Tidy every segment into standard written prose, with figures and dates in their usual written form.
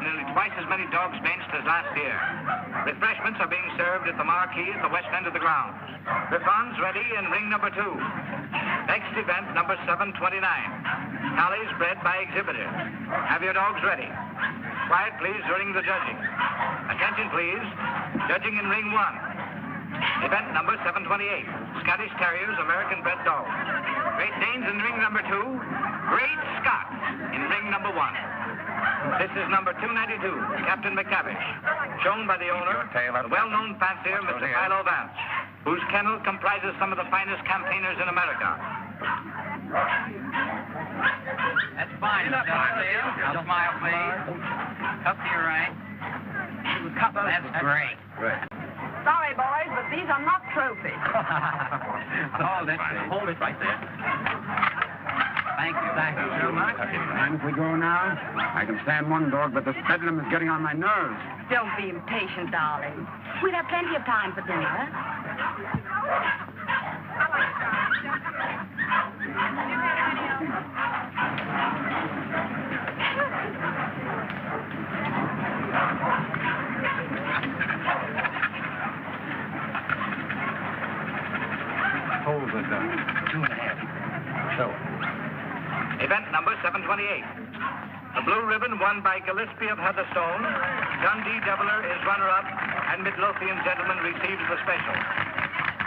nearly twice as many dogs benched as last year. Refreshments are being served at the marquee at the west end of the grounds. Griffons ready in ring number 2. Next event, number 729. Tallies bred by exhibitor. Have your dogs ready. Quiet, please, during the judging. Attention, please. Judging in ring 1. Event number 728. Scottish Terriers, American bred dogs. Great Danes in ring number 2. Great Scots in ring number 1. This is number 292, Captain McTavish, shown by the owner, the well-known fancier, Mr. Philo Vance, whose kennel comprises some of the finest campaigners in America. That's fine, Mr. Now smile, please. Cup to your right. That's great. Sorry, boys, but these are not trophies. Hold it. Hold it right there. Thank you so much. Mind if we go now? I can stand one dog, but this bedlam is getting on my nerves. Don't be impatient, darling. We'll have plenty of time for dinner. Hold it down. 2.5. So. Event number 728. The blue ribbon won by Gillespie of Heatherstone. John D. Deviler is runner-up, and Midlothian gentleman receives the special.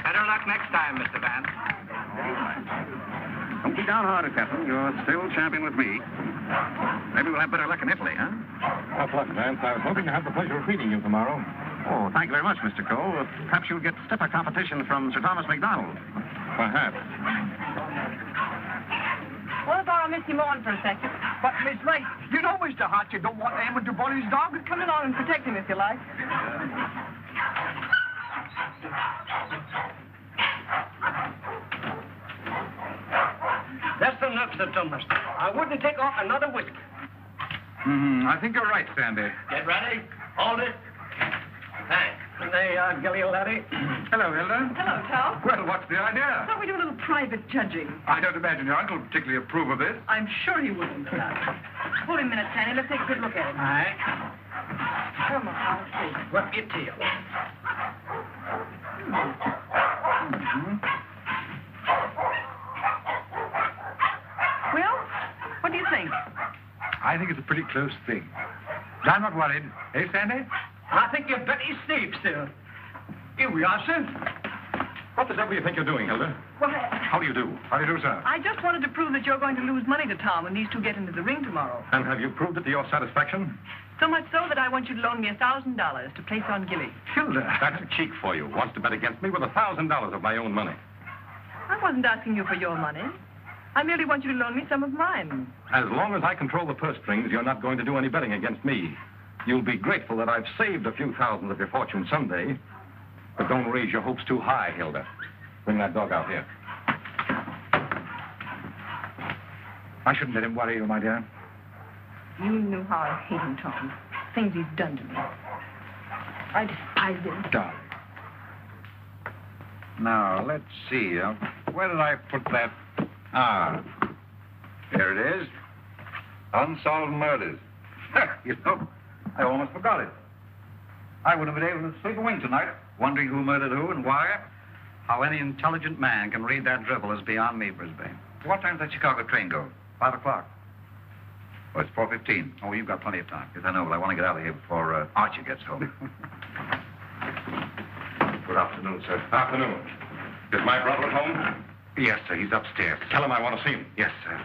Better luck next time, Mr. Vance. Don't be downhearted, Captain. You're still champion with me. Maybe we'll have better luck in Italy, huh? Tough luck, Vance. I was hoping to have the pleasure of meeting you tomorrow. Oh, thank you very much, Mr. Cole. Perhaps you'll get stiffer competition from Sir Thomas MacDonald. Perhaps. What if I miss him on for a second? But, Miss Lake, you know, Mr. Hart, you don't want Eamon to bully his dog. Come along and protect him if you like. That's enough, Sir Thomas. I wouldn't take off another whisk. I think you're right, Sandy. Get ready. Hold it. Thanks. There you are, Gilly, laddie. Hello, Hilda. Hello, Tom. Well, what's the idea? Thought we'd do a little private judging. I don't imagine your uncle would particularly approve of this. I'm sure he wouldn't. Hold him a minute, Sandy. Let's take a good look at him. All right. Come on, I'll see. What's your tail? Well, what do you think? I think it's a pretty close thing. I'm not worried. Hey, Sandy? I think you bet he's safe, sir. Here we are, sir. What the devil do you think you're doing, Hilda? Well, How do you do? How do you do, sir? I just wanted to prove that you're going to lose money to Tom when these two get into the ring tomorrow. And have you proved it to your satisfaction? So much so that I want you to loan me $1,000 to place on Gilly. Hilda, that's a cheek for you. Wants to bet against me with $1,000 of my own money. I wasn't asking you for your money. I merely want you to loan me some of mine. As long as I control the purse strings, you're not going to do any betting against me. You'll be grateful that I've saved a few thousands of your fortune someday. But don't raise your hopes too high, Hilda. Bring that dog out here. I shouldn't let him worry you, my dear. You knew how I hate him, Tom. Things he's done to me. I despise him. Darling. Now, let's see. Where did I put that? Ah, here it is. Unsolved murders. You know, I almost forgot it. I wouldn't have been able to sleep a wink tonight, wondering who murdered who and why. How any intelligent man can read that dribble is beyond me, Brisbane. What time does that Chicago train go? 5 o'clock. Oh, it's 4:15. Oh, you've got plenty of time. Yes, I know, but I want to get out of here before Archie gets home. Good afternoon, sir. Afternoon. Is my brother at home? Yes, sir. He's upstairs. Tell him I want to see him. Yes, sir.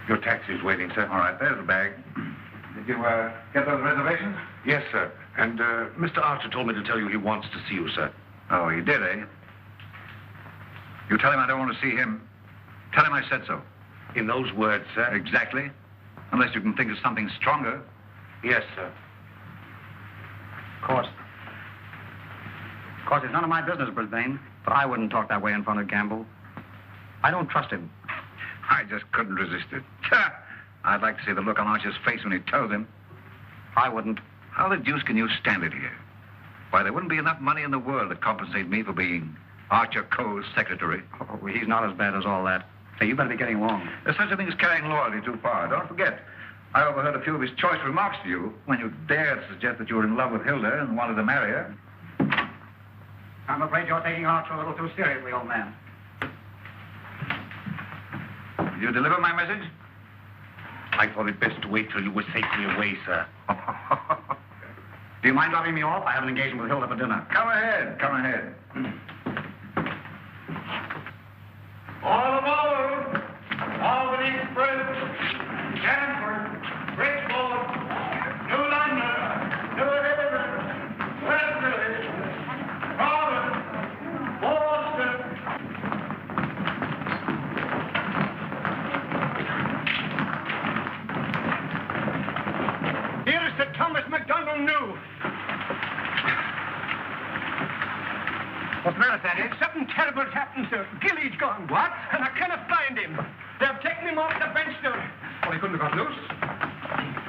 Your taxi's waiting, sir. All right, there's the bag. Did you get those reservations? Yes, sir. And Mr. Archer told me to tell you he wants to see you, sir. Oh, you did, eh? You tell him I don't want to see him. Tell him I said so. In those words, sir? Exactly. Unless you can think of something stronger. Yes, sir. Of course, it's none of my business, Brisbane, but I wouldn't talk that way in front of Gamble. I don't trust him. I just couldn't resist it. I'd like to see the look on Archer's face when he tells him. I wouldn't. How the deuce can you stand it here? Why, there wouldn't be enough money in the world to compensate me for being Archer Coe's secretary. Oh, he's not as bad as all that. Hey, you better be getting along. There's such a thing as carrying loyalty too far. Don't forget, I overheard a few of his choice remarks to you when you dared suggest that you were in love with Hilda and wanted to marry her. I'm afraid you're taking Archer a little too seriously, old man. Did you deliver my message? I thought it best to wait till you were safely away, sir. Do you mind dropping me off? I have an engagement with Hilda for dinner. Come ahead, come ahead. All aboard! Albany Express, Stanford, Bridgeport, New London, New Haven, Wesley, Providence, Boston. Here is Sir Thomas MacDonald New. What's the matter, Sandy? Something terrible has happened, sir. Gilly's gone. What? And I cannot find him. They have taken him off the bench, sir. Well, he couldn't have got loose.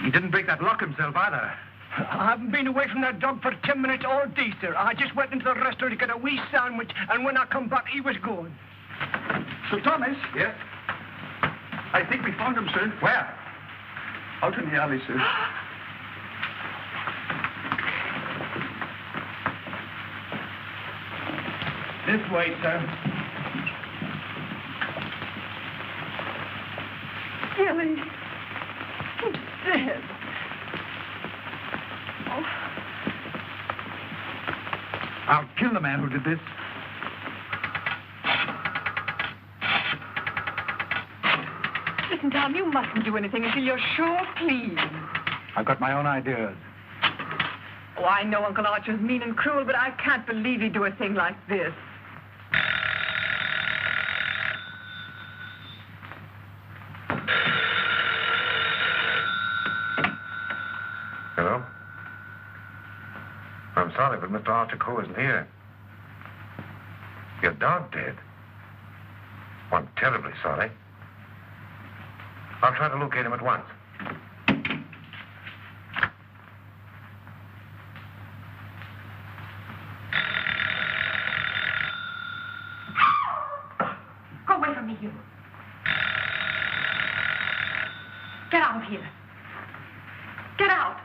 He didn't break that lock himself either. I haven't been away from that dog for 10 minutes all day, sir. I just went into the restaurant to get a wee sandwich, and when I come back, he was gone. Sir Thomas? Yes? I think we found him, sir. Where? Out in the alley, sir. This way, sir. Gilly. He's dead. Oh. I'll kill the man who did this. Listen, Tom, you mustn't do anything until you're sure clean. I've got my own ideas. Oh, I know Uncle Archer's mean and cruel, but I can't believe he'd do a thing like this. Hello? I'm sorry, but Mr. Archer Coe isn't here. Your dog dead? Well, I'm terribly sorry. I'll try to locate him at once. Go away from me, you. Get out of here. Get out.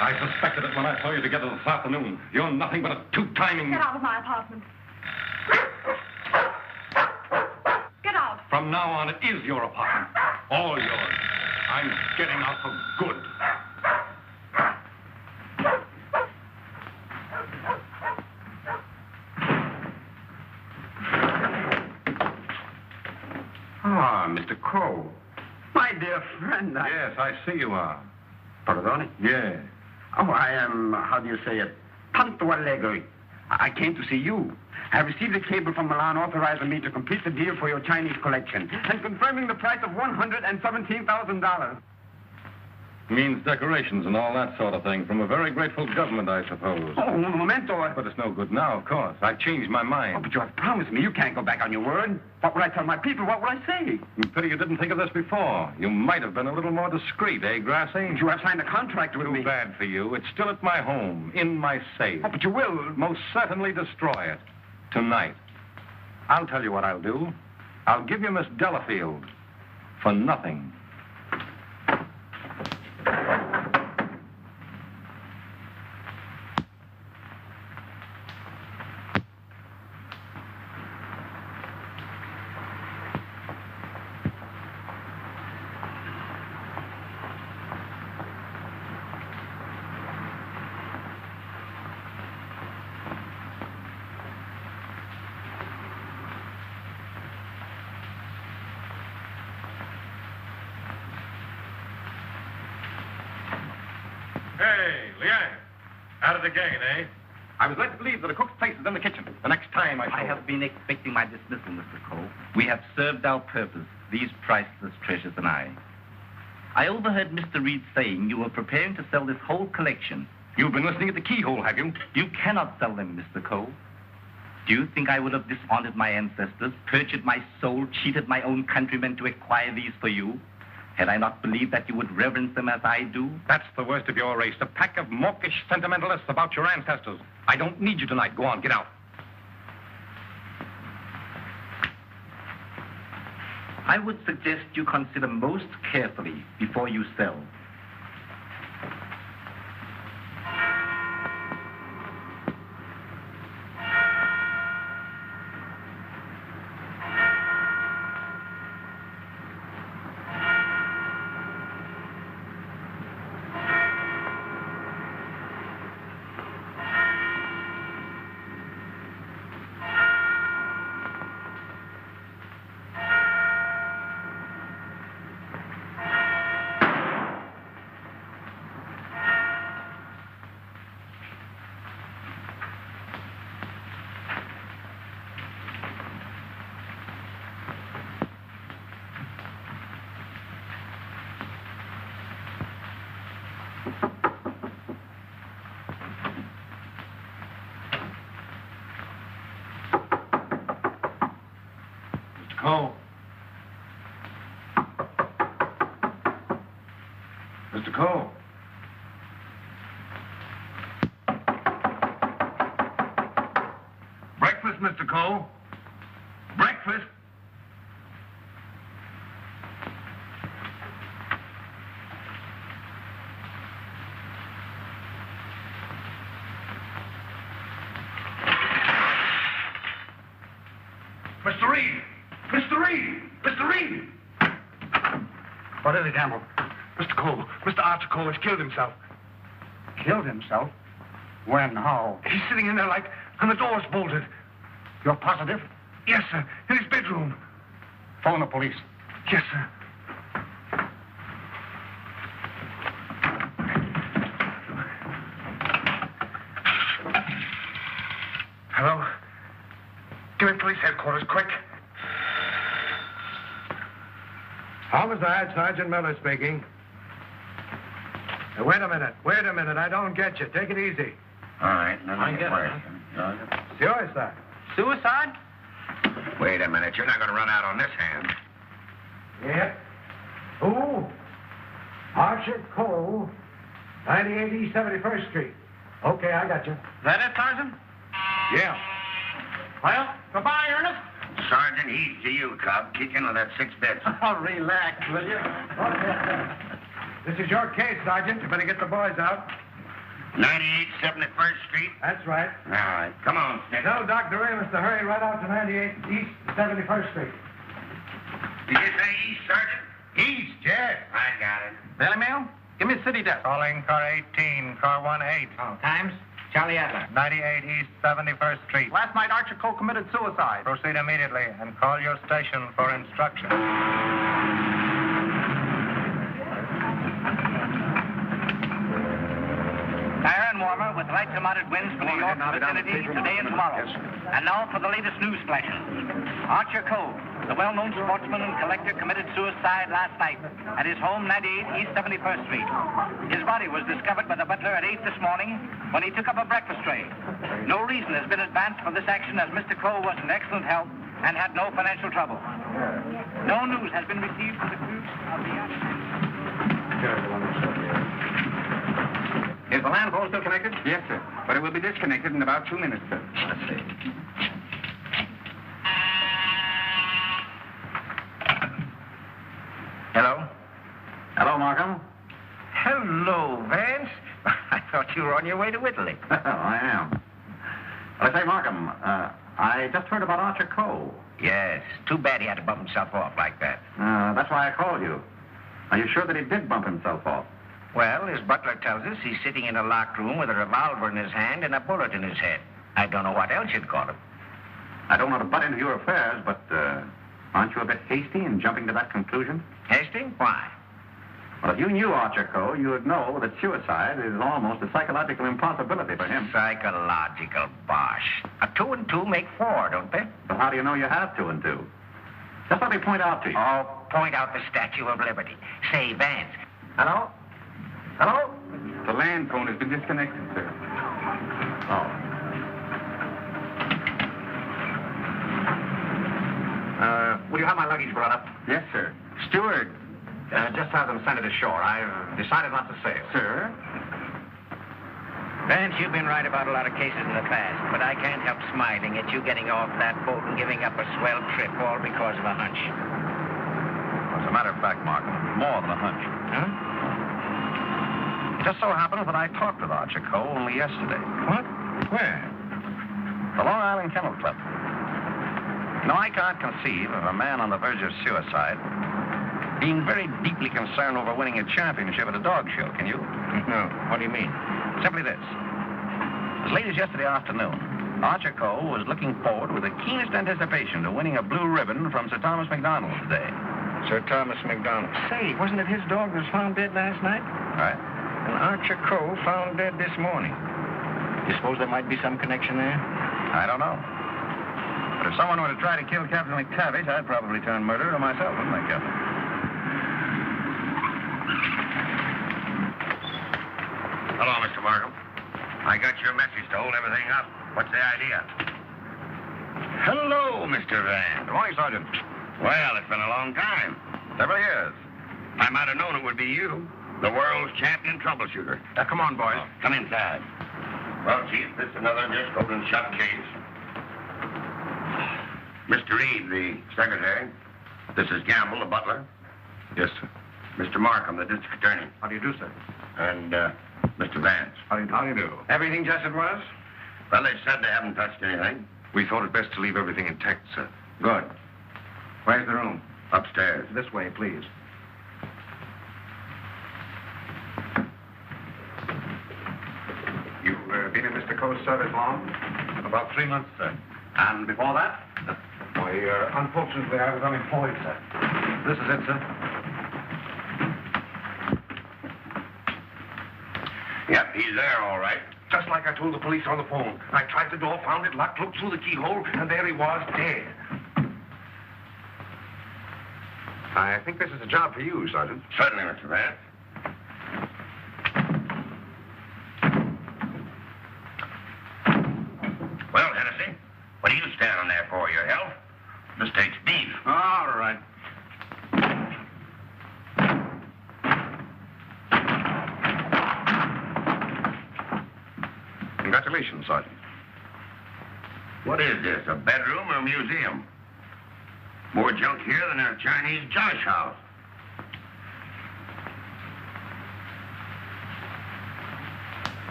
I suspected it when I saw you together this afternoon. You're nothing but a two-timing... Get out of my apartment. Get out. From now on, it is your apartment. All yours. I'm getting out for good. Ah, Mr. Coe. My dear friend, Yes, I see you are. Pardon? Yeah. Oh, I am, how do you say it, tanto allegro. I came to see you. I have received a cable from Milan authorizing me to complete the deal for your Chinese collection and confirming the price of $117,000. Means decorations and all that sort of thing from a very grateful government, I suppose. Oh, un momento. But it's no good now, of course. I've changed my Oh, mind. but you have promised me. You can't go back on your word. What would I tell my people? What would I say? Pity you didn't think of this before. You might have been a little more discreet, eh, Grassy? But you have signed a contract with me. Too bad for you. It's still at my home, in my safe. Oh, but you will. Most certainly destroy it. Tonight. I'll tell you what I'll do. I'll give you Miss Delafield. For nothing. Hey, Liang. Out of the game, eh? I was led to believe that a cook's place is in the kitchen. The next time I I have been expecting my dismissal, Mr. Cole. We have served our purpose, these priceless treasures and I. I overheard Mr. Reed saying you were preparing to sell this whole collection. You've been listening at the keyhole, have you? You cannot sell them, Mr. Cole. Do you think I would have dishonored my ancestors, perjured my soul, cheated my own countrymen to acquire these for you? Had I not believed that you would reverence them as I do? That's the worst of your race, a pack of mawkish sentimentalists about your ancestors. I don't need you tonight. Go on, get out. I would suggest you consider most carefully before you sell. Cole. Mr. Cole. Breakfast, Mr. Cole. Breakfast. Mr. Reed! Mr. Reed! Mr. Reed! What is it, Campbell? Mr. Cole, Mr. Archer Cole has killed himself. Killed himself? When? How? He's sitting in there like, and the door's bolted. You're positive? Yes, sir, in his bedroom. Phone the police. Yes, sir. Hello? Give me police headquarters, quick. Homicide, Sergeant Miller speaking. Wait a minute. I don't get you. Take it easy. All right, let I me get get it. Suicide. Suicide? Wait a minute. You're not going to run out on this hand. Yep. Who? Archer Cole, 98 East 71st Street. Okay, I got you. Is that it, Sergeant? Yeah. Well, goodbye, Ernest. Sergeant, he's to you, Cub. Kick into that 6 beds. Oh, relax, will you? This is your case, Sergeant. You better get the boys out. 98 71st Street? That's right. All right. Come on, Snitch. Tell Dr. Amos to hurry right out to 98 East 71st Street. Did you say East, Sergeant? East, yes. I got it. Daily Mail? Give me the city desk. Calling car 18, car 18. Oh, times? Charlie Adler. 98 East 71st Street. Last night, Archer Cole committed suicide. Proceed immediately and call your station for instructions. Iron warmer with light to moderate winds for New York vicinity today and tomorrow. And now for the latest news flashes. Archer Cole, the well-known sportsman and collector, committed suicide last night at his home, 98 East 71st Street. His body was discovered by the butler at 8 this morning when he took up a breakfast tray. No reason has been advanced for this action as Mr. Cole was in excellent health and had no financial trouble. No news has been received from the crew of the Is the land phone still connected? Yes, sir. But it will be disconnected in about 2 minutes, sir. Let's see. Hello? Hello, Markham? Hello, Vance. I thought you were on your way to Italy. I am. I say, Markham, I just heard about Archer Cole. Yes. Too bad he had to bump himself off like that. That's why I called you. Are you sure that he did bump himself off? Well, his butler tells us he's sitting in a locked room with a revolver in his hand and a bullet in his head. I don't know what else you'd call him. I don't want to butt into your affairs, but aren't you a bit hasty in jumping to that conclusion? Hasty? Why? Well, if you knew Archer Cole, you would know that suicide is almost a psychological impossibility for him. Psychological bosh. 2 and 2 make 4, don't they? But how do you know you have 2 and 2? Just let me point out to you. Oh, point out the Statue of Liberty. Say, Vance. Hello? Hello? The land phone has been disconnected, sir. Oh. Will you have my luggage brought up? Yes, sir. Steward, just have them send it ashore. I've decided not to sail. Sir? Vance, you've been right about a lot of cases in the past, but I can't help smiling at you getting off that boat and giving up a swell trip all because of a hunch. As a matter of fact, Mark, more than a hunch. Huh? It just so happens that I talked with Archer Cole only yesterday. What? Where? The Long Island Kennel Club. No, I can't conceive of a man on the verge of suicide being very deeply concerned over winning a championship at a dog show, can you? No. What do you mean? Simply this. As late as yesterday afternoon, Archer Cole was looking forward with the keenest anticipation to winning a blue ribbon from Sir Thomas MacDonald today. Sir Thomas MacDonald. Say, wasn't it his dog that was found dead last night? Right? And Archer Cole found dead this morning. You suppose there might be some connection there? I don't know. But if someone were to try to kill Captain McTavish, I'd probably turn murderer myself, wouldn't I, Captain? Hello, Mr. Markham. I got your message to hold everything up. What's the idea? Hello, Mr. Van. Good morning, Sergeant. Well, it's been a long time. Several years. I might have known it would be you, the world's champion troubleshooter. Come on, boys. Come inside. Well, Chief, this is another just open and shut case. Mr. Reed, the secretary. This is Gamble, the butler. Yes, sir. Mr. Markham, the district attorney. How do you do, sir? And, Mr. Vance. How do you do? Everything just as it was? Well, they said they haven't touched anything. We thought it best to leave everything intact, sir. Good. Where's the room? Upstairs. This way, please. You've been in Mr. Coe's service long? About 3 months, sir. And before that? Why, unfortunately, I was unemployed, sir. This is it, sir. Yep, he's there, all right. Just like I told the police on the phone. I tried the door, found it locked, looked through the keyhole, and there he was, dead. I think this is a job for you, Sergeant. Certainly, Mr. Vance. Well, Hennessy, what are you standing there for? Your health? This takes beef. All right. Congratulations, Sergeant. What is this, a bedroom or a museum? More junk here than a Chinese josh house.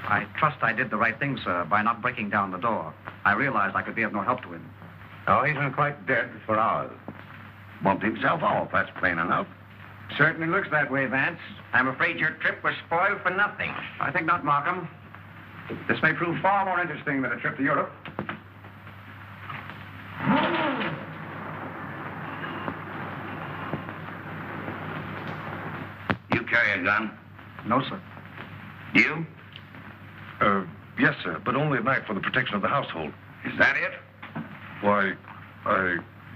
I trust I did the right thing, sir, by not breaking down the door. I realized I could be of no help to him. Oh, he's been quite dead for hours. Bumped himself off, that's plain enough. Certainly looks that way, Vance. I'm afraid your trip was spoiled for nothing. I think not, Markham. This may prove far more interesting than a trip to Europe. You carry a gun? No, sir. You? Yes, sir, but only at night for the protection of the household. Is that it? Why,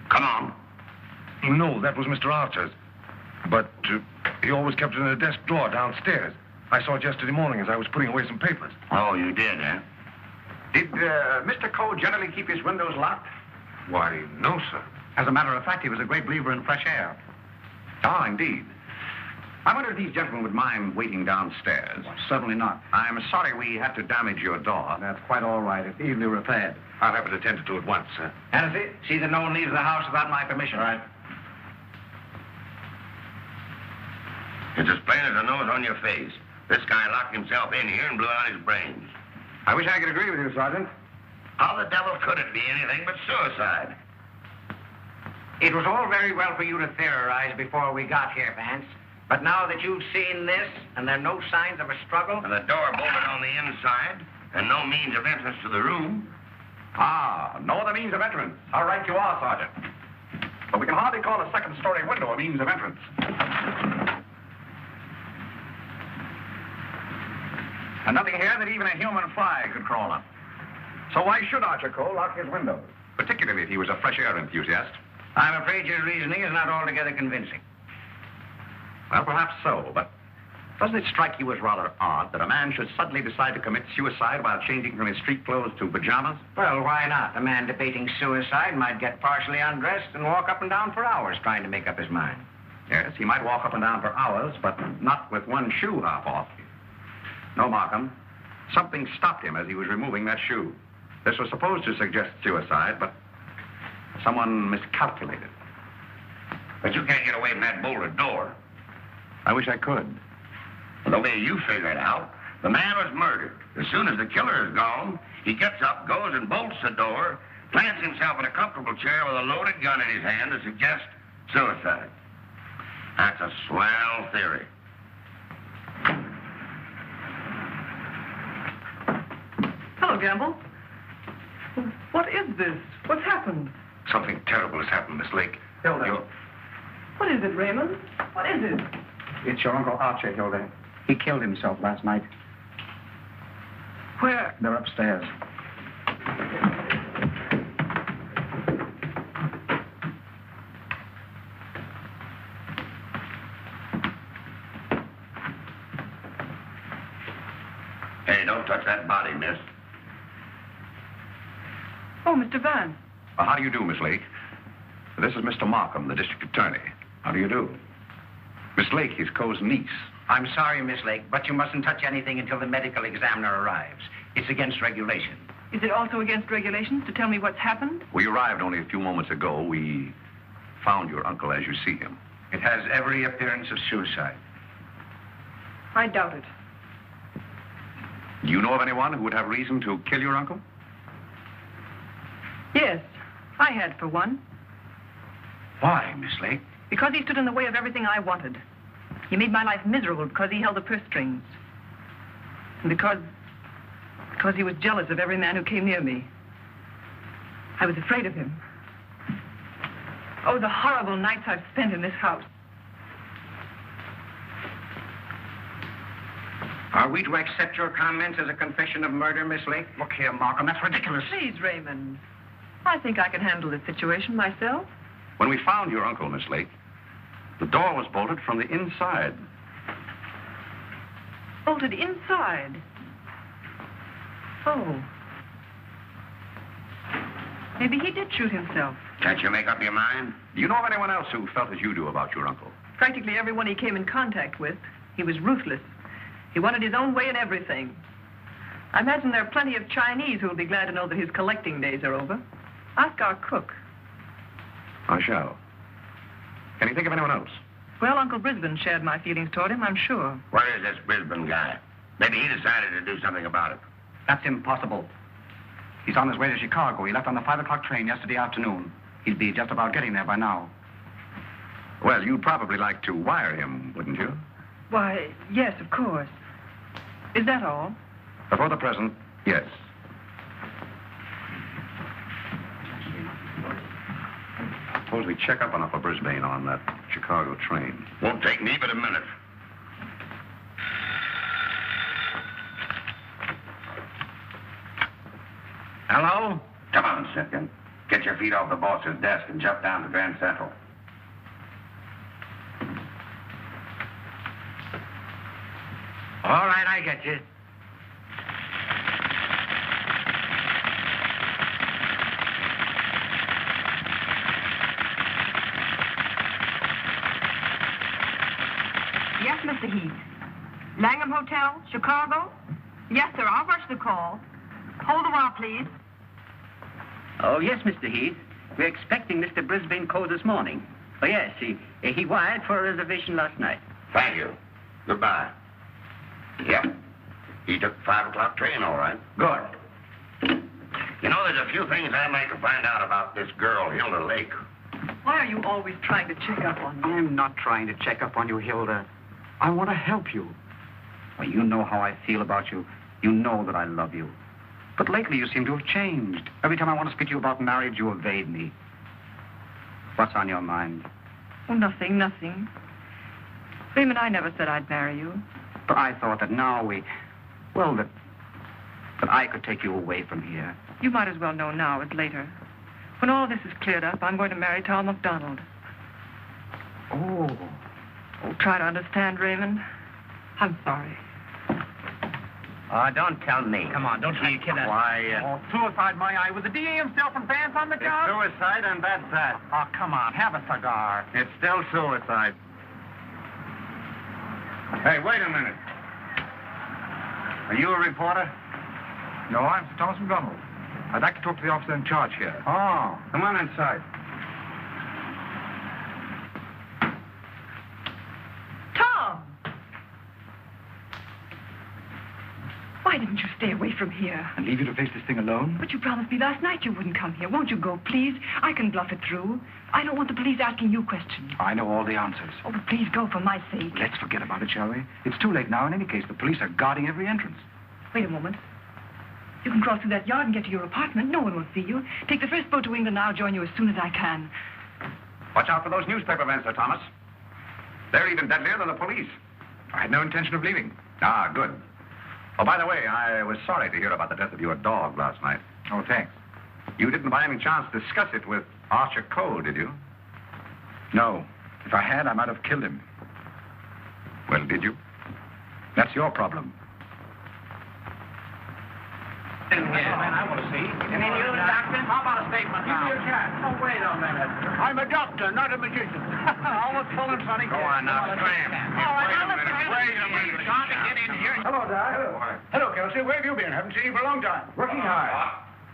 Come on. No, that was Mr. Archer's. But he always kept it in a desk drawer downstairs. I saw it yesterday morning as I was putting away some papers. Oh, you did, eh? Did Mr. Cole generally keep his windows locked? Why, no, sir. As a matter of fact, he was a great believer in fresh air. Ah, indeed. I wonder if these gentlemen would mind waiting downstairs. Certainly not. I'm sorry we had to damage your door. That's quite all right. It's easily repaired. I'll have it attended to at once, sir. Hennessy, see that no one leaves the house without my permission. All right. It's as plain as the nose on your face. This guy locked himself in here and blew out his brains. I wish I could agree with you, Sergeant. How the devil could it be anything but suicide? It was all very well for you to theorize before we got here, Vance. But now that you've seen this, and there are no signs of a struggle... And the door bolted on the inside, and no means of entrance to the room. Ah, no other means of entrance. All right, you are, Sergeant. But we can hardly call a second-story window a means of entrance. And nothing here that even a human fly could crawl up. So why should Archer Cole lock his windows? Particularly if he was a fresh air enthusiast. I'm afraid your reasoning is not altogether convincing. Well, perhaps so, but doesn't it strike you as rather odd that a man should suddenly decide to commit suicide while changing from his street clothes to pajamas? Well, why not? A man debating suicide might get partially undressed and walk up and down for hours trying to make up his mind. Yes, he might walk up and down for hours, but not with one shoe half off. No, Markham. Something stopped him as he was removing that shoe. This was supposed to suggest suicide, but someone miscalculated. But you can't get away from that bolted door. I wish I could. The way you figure it out, the man was murdered. As soon as the killer is gone, he gets up, goes and bolts the door, plants himself in a comfortable chair with a loaded gun in his hand to suggest suicide. That's a swell theory. Hello, Gamble. What is this? What's happened? Something terrible has happened, Miss Lake. Hilda. What is it, Raymond? What is it? It's your Uncle Archer, Hilda. He killed himself last night. Where? They're upstairs. Hey, don't touch that body, miss. Oh, Mr. Vance. Well, how do you do, Miss Lake? This is Mr. Markham, the district attorney. How do you do? Miss Lake, his Coe's niece. I'm sorry, Miss Lake, but you mustn't touch anything until the medical examiner arrives. It's against regulation. Is it also against regulations to tell me what's happened? We arrived only a few moments ago. We found your uncle as you see him. It has every appearance of suicide. I doubt it. Do you know of anyone who would have reason to kill your uncle? Yes, I had for one. Why, Miss Lake? Because he stood in the way of everything I wanted. He made my life miserable because he held the purse strings. And because he was jealous of every man who came near me. I was afraid of him. Oh, the horrible nights I've spent in this house. Are we to accept your comments as a confession of murder, Miss Lake? Look here, Markham, that's ridiculous. Please, Raymond. I think I can handle this situation myself. When we found your uncle, Miss Lake, the door was bolted from the inside. Bolted inside? Oh. Maybe he did shoot himself. Can't you make up your mind? Do you know of anyone else who felt as you do about your uncle? Practically everyone he came in contact with. He was ruthless. He wanted his own way in everything. I imagine there are plenty of Chinese who will be glad to know that his collecting days are over. Ask our cook. I shall. Can you think of anyone else? Well, Uncle Brisbane shared my feelings toward him, I'm sure. Where is this Brisbane guy? Maybe he decided to do something about it. That's impossible. He's on his way to Chicago. He left on the 5 o'clock train yesterday afternoon. He'll be just about getting there by now. Well, you'd probably like to wire him, wouldn't you? Why, yes, of course. Is that all? For the present, yes. Suppose we check up on Uncle Brisbane on that Chicago train. Won't take me but a minute. Hello? Come on, Simpkin. Get your feet off the boss's desk and jump down to Grand Central. All right, I get you. Yes, Mr. Heath. Langham Hotel, Chicago? Yes, sir. I'll rush the call. Hold a while, please. Oh, yes, Mr. Heath. We're expecting Mr. Brisbane Coe this morning. Oh, yes, he wired for a reservation last night. Thank you. Goodbye. Yep. He took the 5 o'clock train, all right. Good. You know, there's a few things I'd like to find out about this girl, Hilda Lake. Why are you always trying to check up on me? I'm not trying to check up on you, Hilda. I want to help you. Well, you know how I feel about you. You know that I love you. But lately you seem to have changed. Every time I want to speak to you about marriage, you evade me. What's on your mind? Oh, nothing, nothing. Raymond, I never said I'd marry you. But I thought that now that I could take you away from here. You might as well know now as later. When all this is cleared up, I'm going to marry Tom MacDonald. Oh. Oh, try to understand, Raymond. I'm sorry. Oh, don't tell me. Come on, don't tell your kid that. Quiet. Oh, suicide, my eye. Was the DA himself and Vance on the job? It's suicide, and that's that. Oh, come on, have a cigar. It's still suicide. Hey, wait a minute. Are you a reporter? No, I'm Sir Thomas McDonald. I'd like to talk to the officer in charge here. Oh, come on inside. Tom! Why didn't you stay away from here? And leave you to face this thing alone? But you promised me last night you wouldn't come here. Won't you go, please? I can bluff it through. I don't want the police asking you questions. I know all the answers. Oh, but please go for my sake. Let's forget about it, shall we? It's too late now. In any case, the police are guarding every entrance. Wait a moment. You can cross through that yard and get to your apartment. No one will see you. Take the first boat to England. I'll join you as soon as I can. Watch out for those newspaper men, Sir Thomas. They're even deadlier than the police. I had no intention of leaving. Ah, good. Oh, by the way, I was sorry to hear about the death of your dog last night. Oh, thanks. You didn't by any chance discuss it with Archer Cole, did you? No. If I had, I might have killed him. Well, did you? That's your problem. I want to see. Any news, Doctor? How about a statement now? Give me a chance. Oh, wait a minute. I'm a doctor, not a magician. Almost pulling, Sonny. Go on now, scram. Wait a minute. Trying to get in here. Hello, Doc. Hello, Kelsey. Where have you been? Haven't seen you for a long time. Working hard.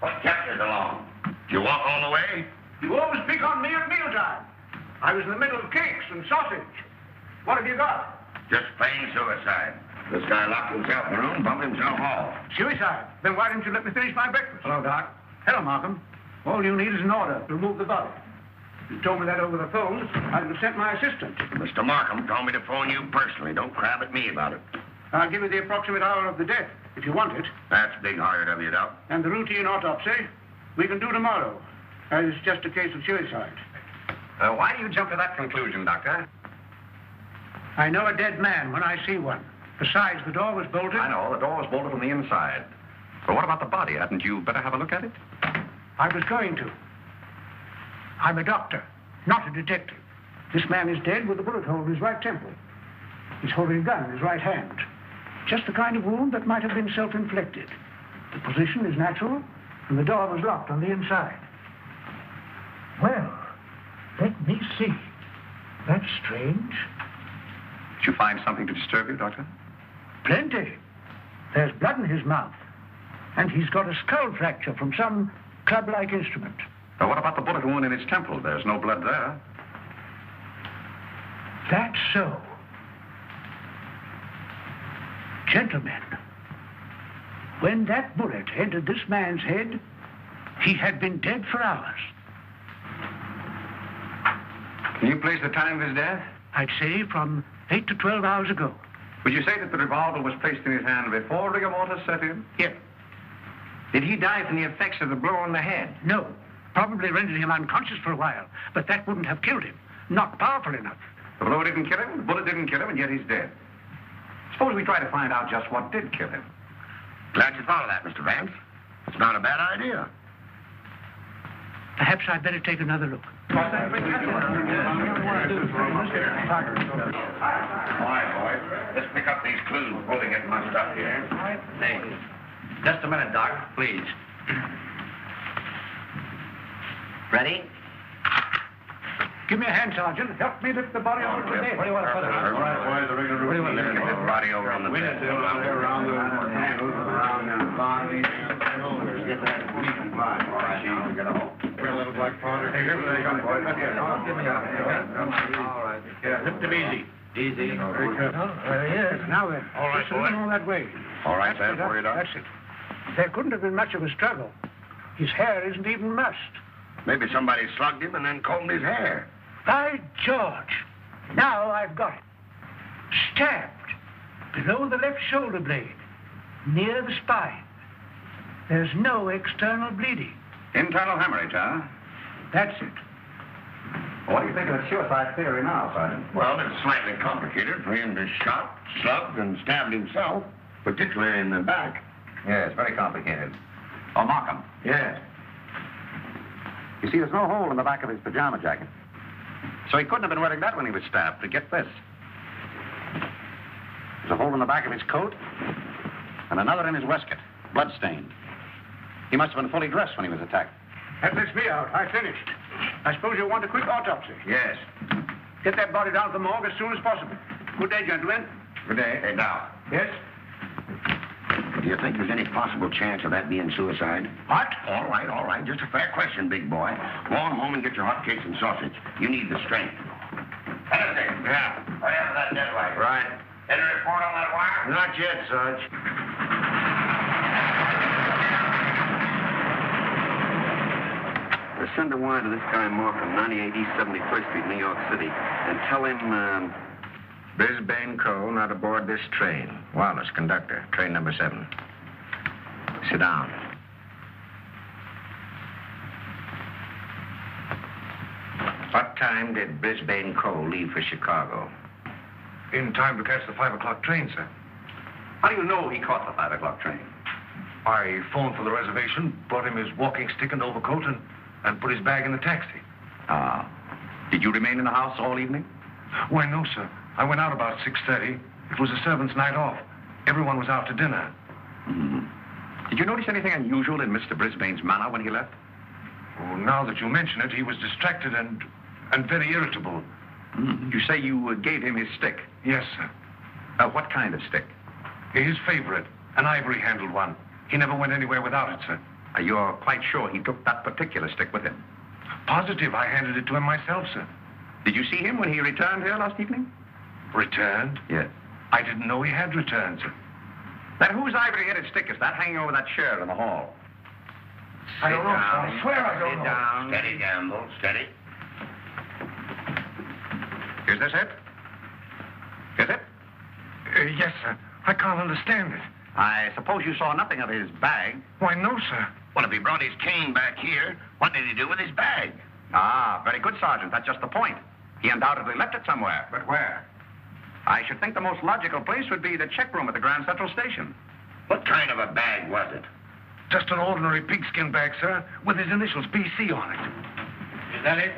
What kept you so long? You walk all the way? You always pick on me at mealtime. I was in the middle of cakes and sausage. What have you got? Just plain suicide. This guy locked himself in the room, bumped himself off. Suicide? Then why didn't you let me finish my breakfast? Hello, Doc. Hello, Markham. All you need is an order to remove the body. If you told me that over the phone, I'd have sent my assistant. Mr. Markham told me to phone you personally. Don't crab at me about it. I'll give you the approximate hour of the death, if you want it. That's big-hearted of you, Doc. And the routine autopsy, we can do tomorrow. It's just a case of suicide. Why do you jump to that conclusion, Doctor? I know a dead man when I see one. Besides, the door was bolted. I know. The door was bolted from the inside. But what about the body? Hadn't you better have a look at it? I was going to. I'm a doctor, not a detective. This man is dead with a bullet hole in his right temple. He's holding a gun in his right hand. Just the kind of wound that might have been self-inflicted. The position is natural, and the door was locked on the inside. Well, let me see. That's strange. Did you find something to disturb you, Doctor? Plenty. There's blood in his mouth. And he's got a skull fracture from some club-like instrument. Now, what about the bullet wound in his temple? There's no blood there. That's so. Gentlemen, when that bullet entered this man's head, he had been dead for hours. Can you place the time of his death? I'd say from 8 to 12 hours ago. Would you say that the revolver was placed in his hand before rigor mortis set in? Yes. Did he die from the effects of the blow on the head? No. Probably rendered him unconscious for a while, but that wouldn't have killed him. Not powerful enough. The blow didn't kill him, the bullet didn't kill him, and yet he's dead. Suppose we try to find out just what did kill him. Glad you thought of that, Mr. Vance. It's not a bad idea. Perhaps I'd better take another look. All right, boys. Let's pick up these clues before they get mussed up here. Thanks. Just a minute, Doc, please. Ready? Give me a hand, Sergeant. Help me lift the body over to the bed. Where do you want to put it? All right, boys. The rigor room. Get this body over on the bed. Around the handles, around the body. Get that weak and fine. All right, now we get a hole. A little black powder. Hey, here they come, boys. All right. Lift him easy. Easy. Very careful. Yes. Now then. All right, just a little more that way. All right, That's then, it, for you, Doc. That's it. There couldn't have been much of a struggle. His hair isn't even mussed. Maybe somebody slugged him and then combed his hair. By George. Now I've got it. Stabbed. Below the left shoulder blade. Near the spine. There's no external bleeding. Internal hemorrhage, huh? That's it. What do you think of the suicide theory now, Sergeant? Well, it's slightly complicated for him to shot, slugged, and stabbed himself, particularly in the back. Yes, very complicated. Oh, Markham. Yes. You see, there's no hole in the back of his pajama jacket. So he couldn't have been wearing that when he was stabbed. But get this. There's a hole in the back of his coat and another in his waistcoat, blood-stained. He must have been fully dressed when he was attacked. That lets me out. I finished. I suppose you'll want a quick autopsy. Yes. Get that body down to the morgue as soon as possible. Good day, gentlemen. Good day. Hey, now. Yes? Do you think there's any possible chance of that being suicide? What? All right. Just a fair question, big boy. Go on home and get your hot cakes and sausage. You need the strength. Kennedy. Yeah. Hurry up with that deadline. Right. Any report on that wire? Not yet, Sarge. Send a wire to this guy Morgan, 98 East 71st Street, New York City, and tell him, Brisbane Co. not aboard this train. Wallace, conductor, train number 7. Sit down. What time did Brisbane Co. leave for Chicago? In time to catch the 5 o'clock train, sir. how do you know he caught the 5 o'clock train? I phoned for the reservation, brought him his walking stick and overcoat, and put his bag in the taxi. Ah. Did you remain in the house all evening? Why, no, sir. I went out about 6:30. It was a servant's night off. Everyone was out to dinner. Did you notice anything unusual in Mr. Brisbane's manner when he left? Oh, now that you mention it, he was distracted and very irritable. You say you gave him his stick. Yes, sir. What kind of stick? His favorite, an ivory-handled one. He never went anywhere without it, sir. You're quite sure he took that particular stick with him? Positive. I handed it to him myself, sir. Did you see him when he returned here last evening? Returned? Yes. I didn't know he had returned, sir. Then whose ivory-headed stick is that hanging over that chair in the hall? I don't know, sir. I swear I don't Sit know. down. Steady, Gamble. Steady. Is this it? Is it? Yes, sir. I can't understand it. I suppose you saw nothing of his bag. Why, no, sir. Well, if he brought his cane back here, what did he do with his bag? Ah, very good, Sergeant. That's just the point. He undoubtedly left it somewhere. But where? I should think the most logical place would be the check room at the Grand Central Station. What kind of a bag was it? Just an ordinary pigskin bag, sir, with his initials BC on it. Is that it?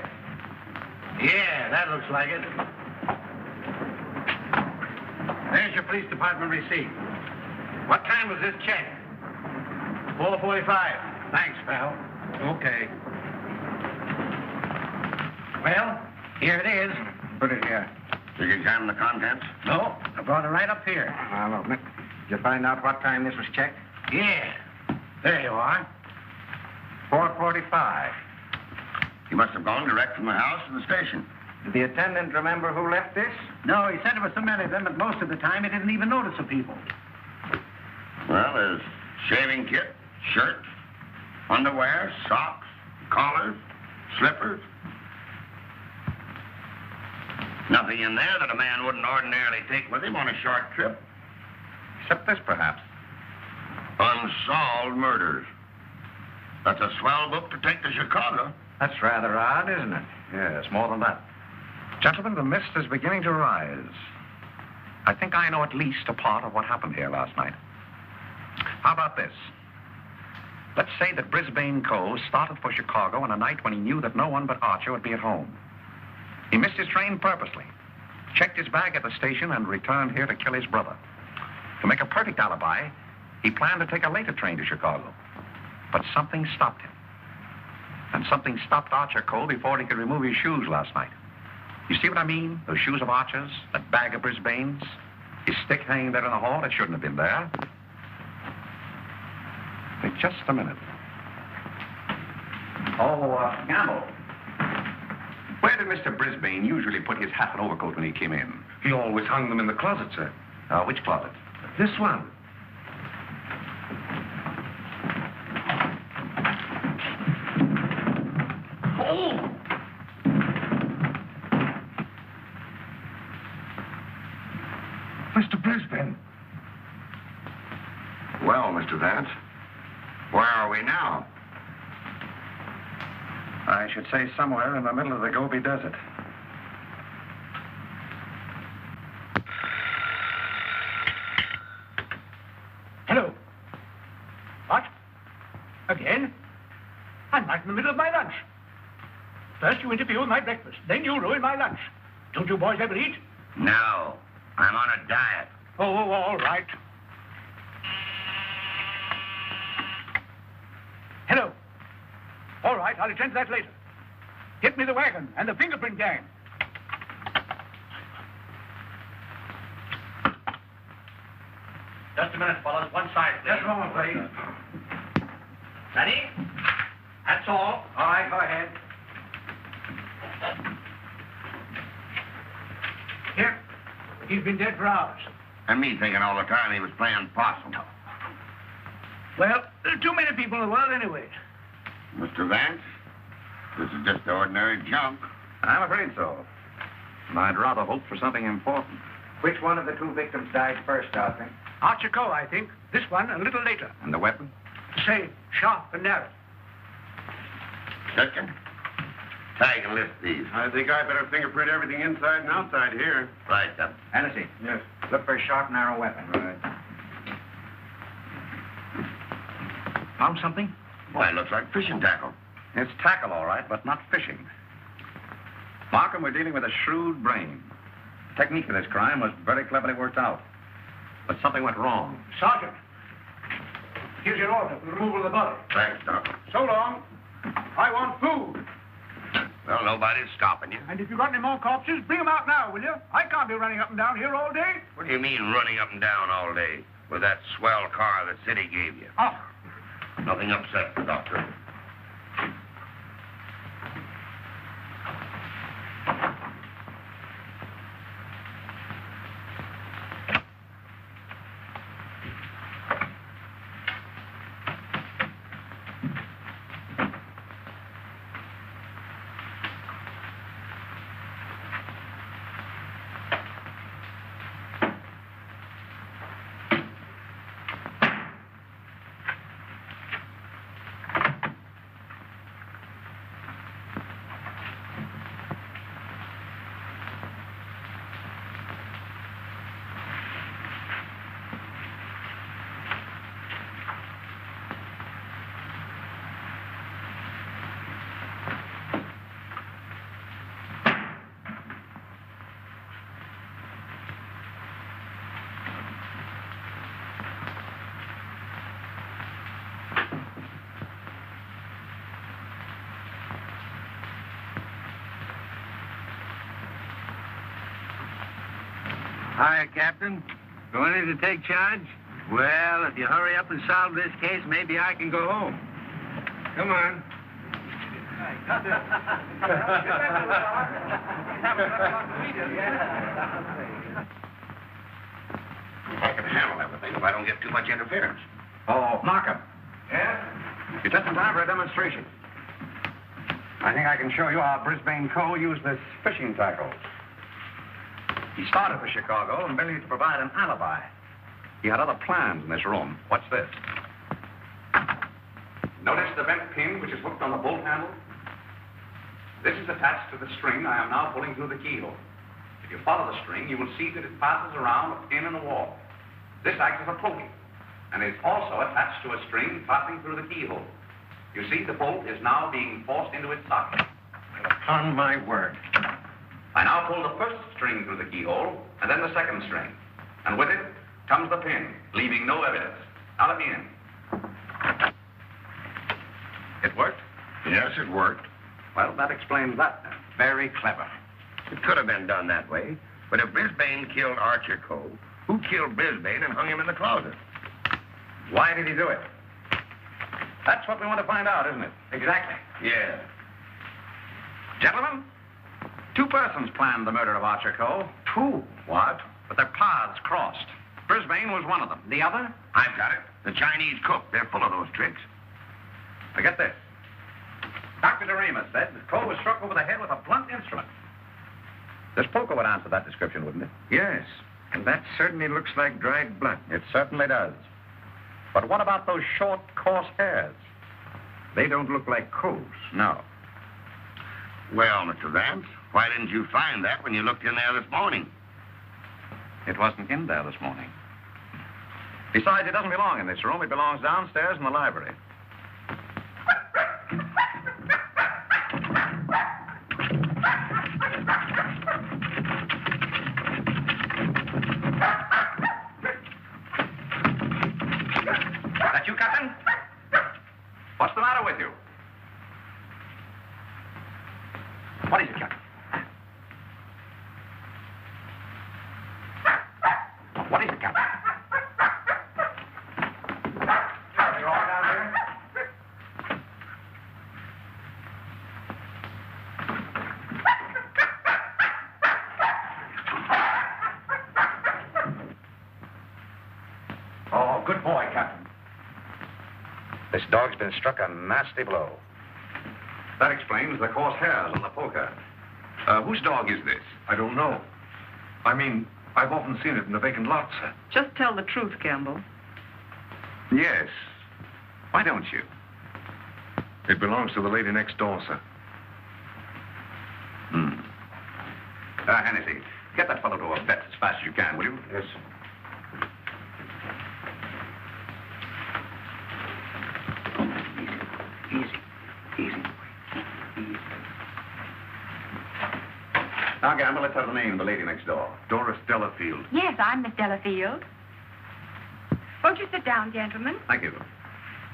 Yeah, that looks like it. There's your police department receipt. What time was this check? 4:45. Thanks, pal. Okay. Well, here it is. Put it here. Did you examine the contents? No, I brought it right up here. Now, look, did you find out what time this was checked? Yeah. There you are. 4:45. He must have gone direct from the house to the station. Did the attendant remember who left this? No, he said there were so many of them that most of the time he didn't even notice the people. Well, there's shaving kit, shirt, underwear, socks, collars, slippers. Nothing in there that a man wouldn't ordinarily take with him on a short trip. Except this, perhaps. Unsolved murders. That's a swell book to take to Chicago. That's rather odd, isn't it? Yes, more than that. Gentlemen, the mist is beginning to rise. I think I know at least a part of what happened here last night. How about this? Let's say that Brisbane Co. started for Chicago on a night when he knew that no one but Archer would be at home. He missed his train purposely, checked his bag at the station, and returned here to kill his brother. To make a perfect alibi, he planned to take a later train to Chicago. But something stopped him. And something stopped Archer Cole before he could remove his shoes last night. You see what I mean? Those shoes of Archer's, that bag of Brisbane's, his stick hanging there in the hall, it shouldn't have been there. Wait just a minute. Gamble. Where did Mr. Brisbane usually put his hat and overcoat when he came in? He always hung them in the closet, sir. Which closet? This one. Oh! Mr. Brisbane. Well, Mr. Vance, where are we now? I should say somewhere in the middle of the Gobi Desert. Hello. What? Again? I'm right in the middle of my lunch. First you interfere with my breakfast, then you ruin my lunch. Don't you boys ever eat? No, I'm on a diet. Oh, all right. Hello. All right, I'll attend to that later. Get me the wagon and the fingerprint gang. Just a minute, fellas. One side, please. Just a moment, please. Ready? That's all. All right, go ahead. Here. He's been dead for hours. And me thinking all the time he was playing possum. Well, there are too many people in the world anyway. Mr. Vance, this is just ordinary junk. I'm afraid so. And I'd rather hope for something important. Which one of the two victims died first, Darcy? Archer Coe, I think. This one a little later. And the weapon? The same, sharp and narrow. Second, tag and list these. I think I better fingerprint everything inside and outside here. Right, Captain. Hennessy. Yes. Look for a sharp, narrow weapon. Right. Found something? Why, it looks like fishing tackle. It's tackle, all right, but not fishing. Markham, we're dealing with a shrewd brain. The technique of this crime was very cleverly worked out. But something went wrong. Sergeant, here's your order for the removal of the body. Thanks, Doc. So long. I want food. Well, nobody's stopping you. And if you've got any more corpses, bring them out now, will you? I can't be running up and down here all day. What do you mean running up and down all day with that swell car the city gave you? Oh, Nothing upset the doctor. Hi, Captain. Going in to take charge? Well, if you hurry up and solve this case, maybe I can go home. Come on. I can handle everything if I don't get too much interference. Oh, Markham. Yes? You're just in time for a demonstration. I think I can show you how Brisbane Cole used this fishing tackle. He started for Chicago and merely to provide an alibi. He had other plans in this room. What's this? Notice the bent pin which is hooked on the bolt handle? This is attached to the string I am now pulling through the keyhole. If you follow the string, you will see that it passes around a pin in the wall. This acts as a pulley, and is also attached to a string passing through the keyhole. You see, the bolt is now being forced into its socket. Upon my word. I now pull the first string through the keyhole, and then the second string. And with it comes the pin, leaving no evidence. Now let me in. It worked? Yes, it worked. Well, that explains that. Very clever. It could have been done that way. But if Brisbane killed Archer Cole, who killed Brisbane and hung him in the closet? Why did he do it? That's what we want to find out, isn't it? Exactly. Yeah. Gentlemen, two persons planned the murder of Archer Cole. Two. What? But their paths crossed. Brisbane was one of them. The other? I've got it. The Chinese cook. They're full of those tricks. Now get this. Dr. Doremus said that Cole was struck over the head with a blunt instrument. This poker would answer that description, wouldn't it? Yes. And that certainly looks like dried blood. It certainly does. But what about those short, coarse hairs? They don't look like Cole's. No. Well, Mr. Vance, why didn't you find that when you looked in there this morning? It wasn't in there this morning. Besides, it doesn't belong in this room. It belongs downstairs in the library. That you, Captain? What's the matter with you? What is it, Captain? What is it, Captain? Good boy, Captain. This dog's been struck a nasty blow. That explains the coarse hairs on the poker. Whose dog is this? I don't know. I mean, I've often seen it in the vacant lot, sir. Just tell the truth, Campbell. Yes. Why don't you? It belongs to the lady next door, sir. Hennessy, get that fellow to a vet as fast as you can, will you? Yes, sir. Easy. Now, Gamble, let's have the name of the lady next door. Doris Delafield. Yes, I'm Miss Delafield. Won't you sit down, gentlemen? Thank you.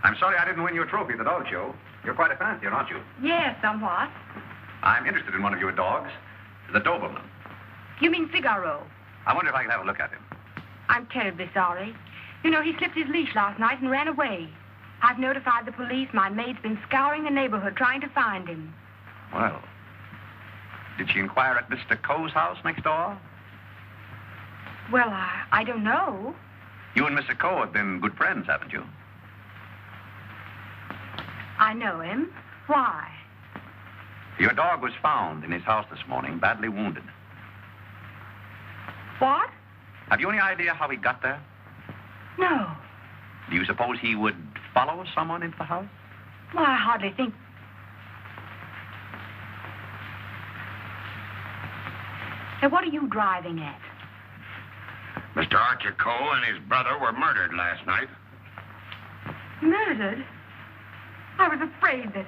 I'm sorry I didn't win you a trophy at the dog show. You're quite a fancier, aren't you? Yes, somewhat. I'm interested in one of your dogs, the Doberman. You mean Figaro? I wonder if I could have a look at him. I'm terribly sorry. You know, he slipped his leash last night and ran away. I've notified the police. My maid's been scouring the neighborhood trying to find him. Well, did she inquire at Mr. Coe's house next door? Well, I don't know. You and Mr. Coe have been good friends, haven't you? I know him. Why? Your dog was found in his house this morning, badly wounded. What? Have you any idea how he got there? No. Do you suppose he would follow someone into the house? Well, I hardly think... Now, what are you driving at? Mr. Archer Coe and his brother were murdered last night. Murdered? I was afraid that...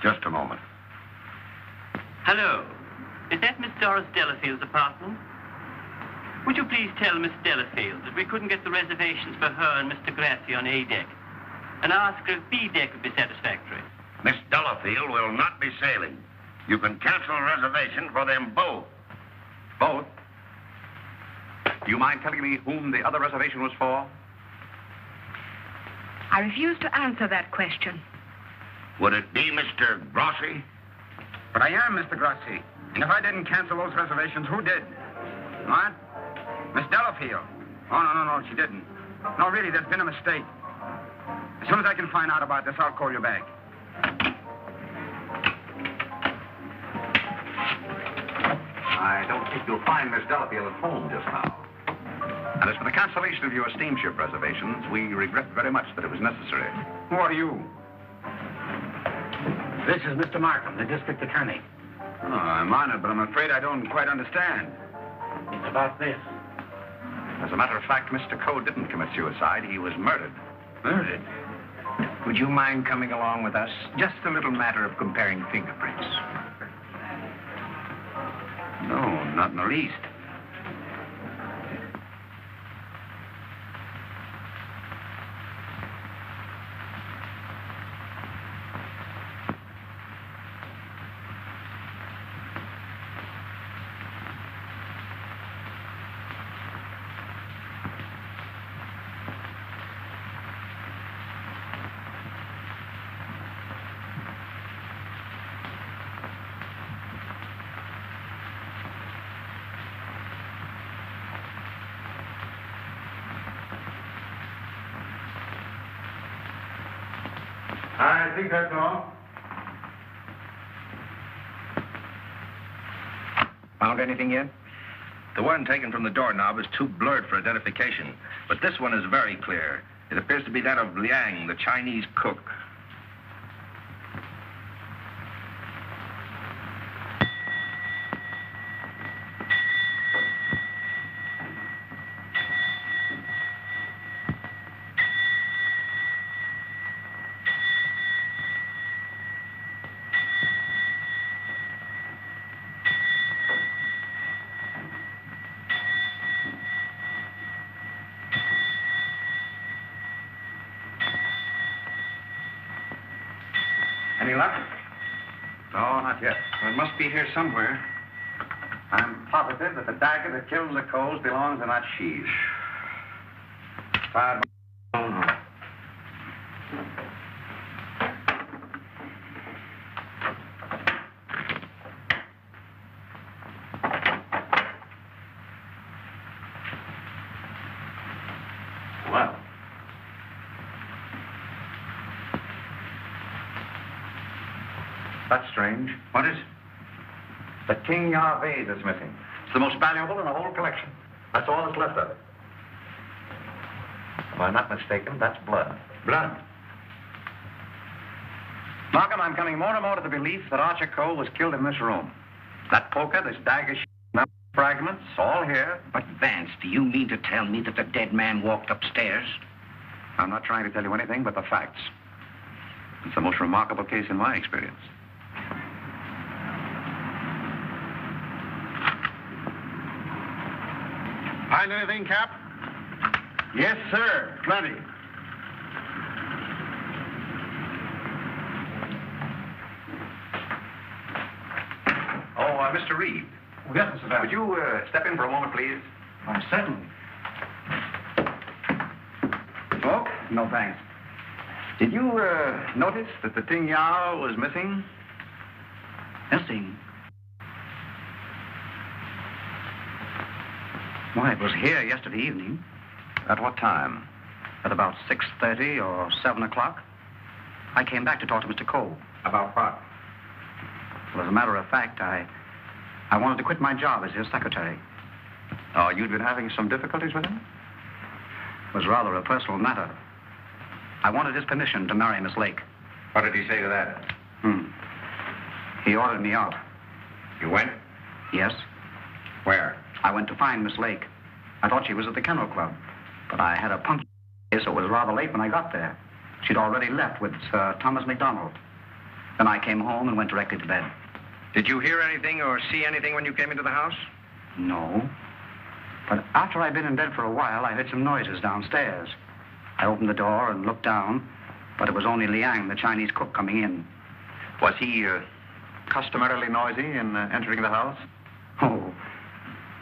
Just a moment. Hello. Is that Miss Doris Delafield's apartment? Would you please tell Miss Delafield that we couldn't get the reservations for her and Mr. Grassi on A deck, and ask her if B deck would be satisfactory? Miss Delafield will not be sailing. You can cancel a reservation for them both. Both? Do you mind telling me whom the other reservation was for? I refuse to answer that question. Would it be Mr. Grossi? But I am Mr. Grossi. And if I didn't cancel those reservations, who did? What? Miss Delafield. Oh, no, she didn't. No, really, there's been a mistake. As soon as I can find out about this, I'll call you back. I don't think you'll find Miss Delafield at home just now. And as for the cancellation of your steamship reservations, we regret very much that it was necessary. Who are you? This is Mr. Markham, the district attorney. Oh, I'm honored, but I'm afraid I don't quite understand. It's about this. As a matter of fact, Mr. Coe didn't commit suicide. He was murdered. Murdered? Would you mind coming along with us? Just a little matter of comparing fingerprints. No, not in the least. I think that's all. Found anything yet? The one taken from the doorknob is too blurred for identification, but this one is very clear. It appears to be that of Liang, the Chinese cook. Any luck? No, not yet. Well, it must be here somewhere. I'm positive that the dagger that kills the Coles belongs in that sheath. Fired by... Well. That's strange. What is? The King Yar vase is missing. It's the most valuable in the whole collection. That's all that's left of it. If I'm not mistaken, that's blood. Blood? Markham, I'm coming more and more to the belief that Archer Cole was killed in this room. That poker, this dagger, fragments, all here. But, Vance, do you mean to tell me that the dead man walked upstairs? I'm not trying to tell you anything but the facts. It's the most remarkable case in my experience. Find anything, Cap? Yes, sir. Plenty. Mr. Reed. Oh, yes, Mr. Vance. Would you step in for a moment, please? I'm certainly. Oh, no thanks. Did you notice that the Ting Yao was missing? Missing? Why, it was here yesterday evening. At what time? At about 6:30 or 7 o'clock. I came back to talk to Mr. Cole. About what? Well, as a matter of fact, I wanted to quit my job as his secretary. Oh, you'd been having some difficulties with him? It was rather a personal matter. I wanted his permission to marry Miss Lake. What did he say to that? He ordered me out. You went? Yes. Where? I went to find Miss Lake. I thought she was at the Kennel Club, but I had a puncture, so it was rather late when I got there. She'd already left with Sir Thomas MacDonald. Then I came home and went directly to bed. Did you hear anything or see anything when you came into the house? No. But after I'd been in bed for a while, I heard some noises downstairs. I opened the door and looked down, but it was only Liang, the Chinese cook, coming in. Was he customarily noisy in entering the house? Oh,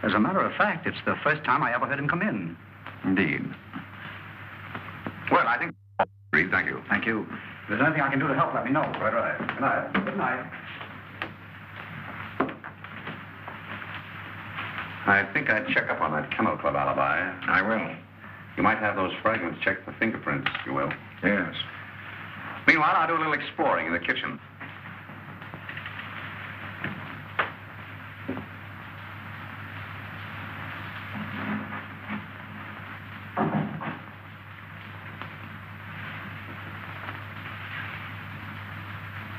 as a matter of fact, it's the first time I ever heard him come in. Indeed. Well, I think... Reed, thank you. Thank you. If there's anything I can do to help, let me know. Quite right. Good night. Good night. I think I'd check up on that Kennel Club alibi. I will. You might have those fragments checked for fingerprints, if you will. Yes. Meanwhile, I'll do a little exploring in the kitchen.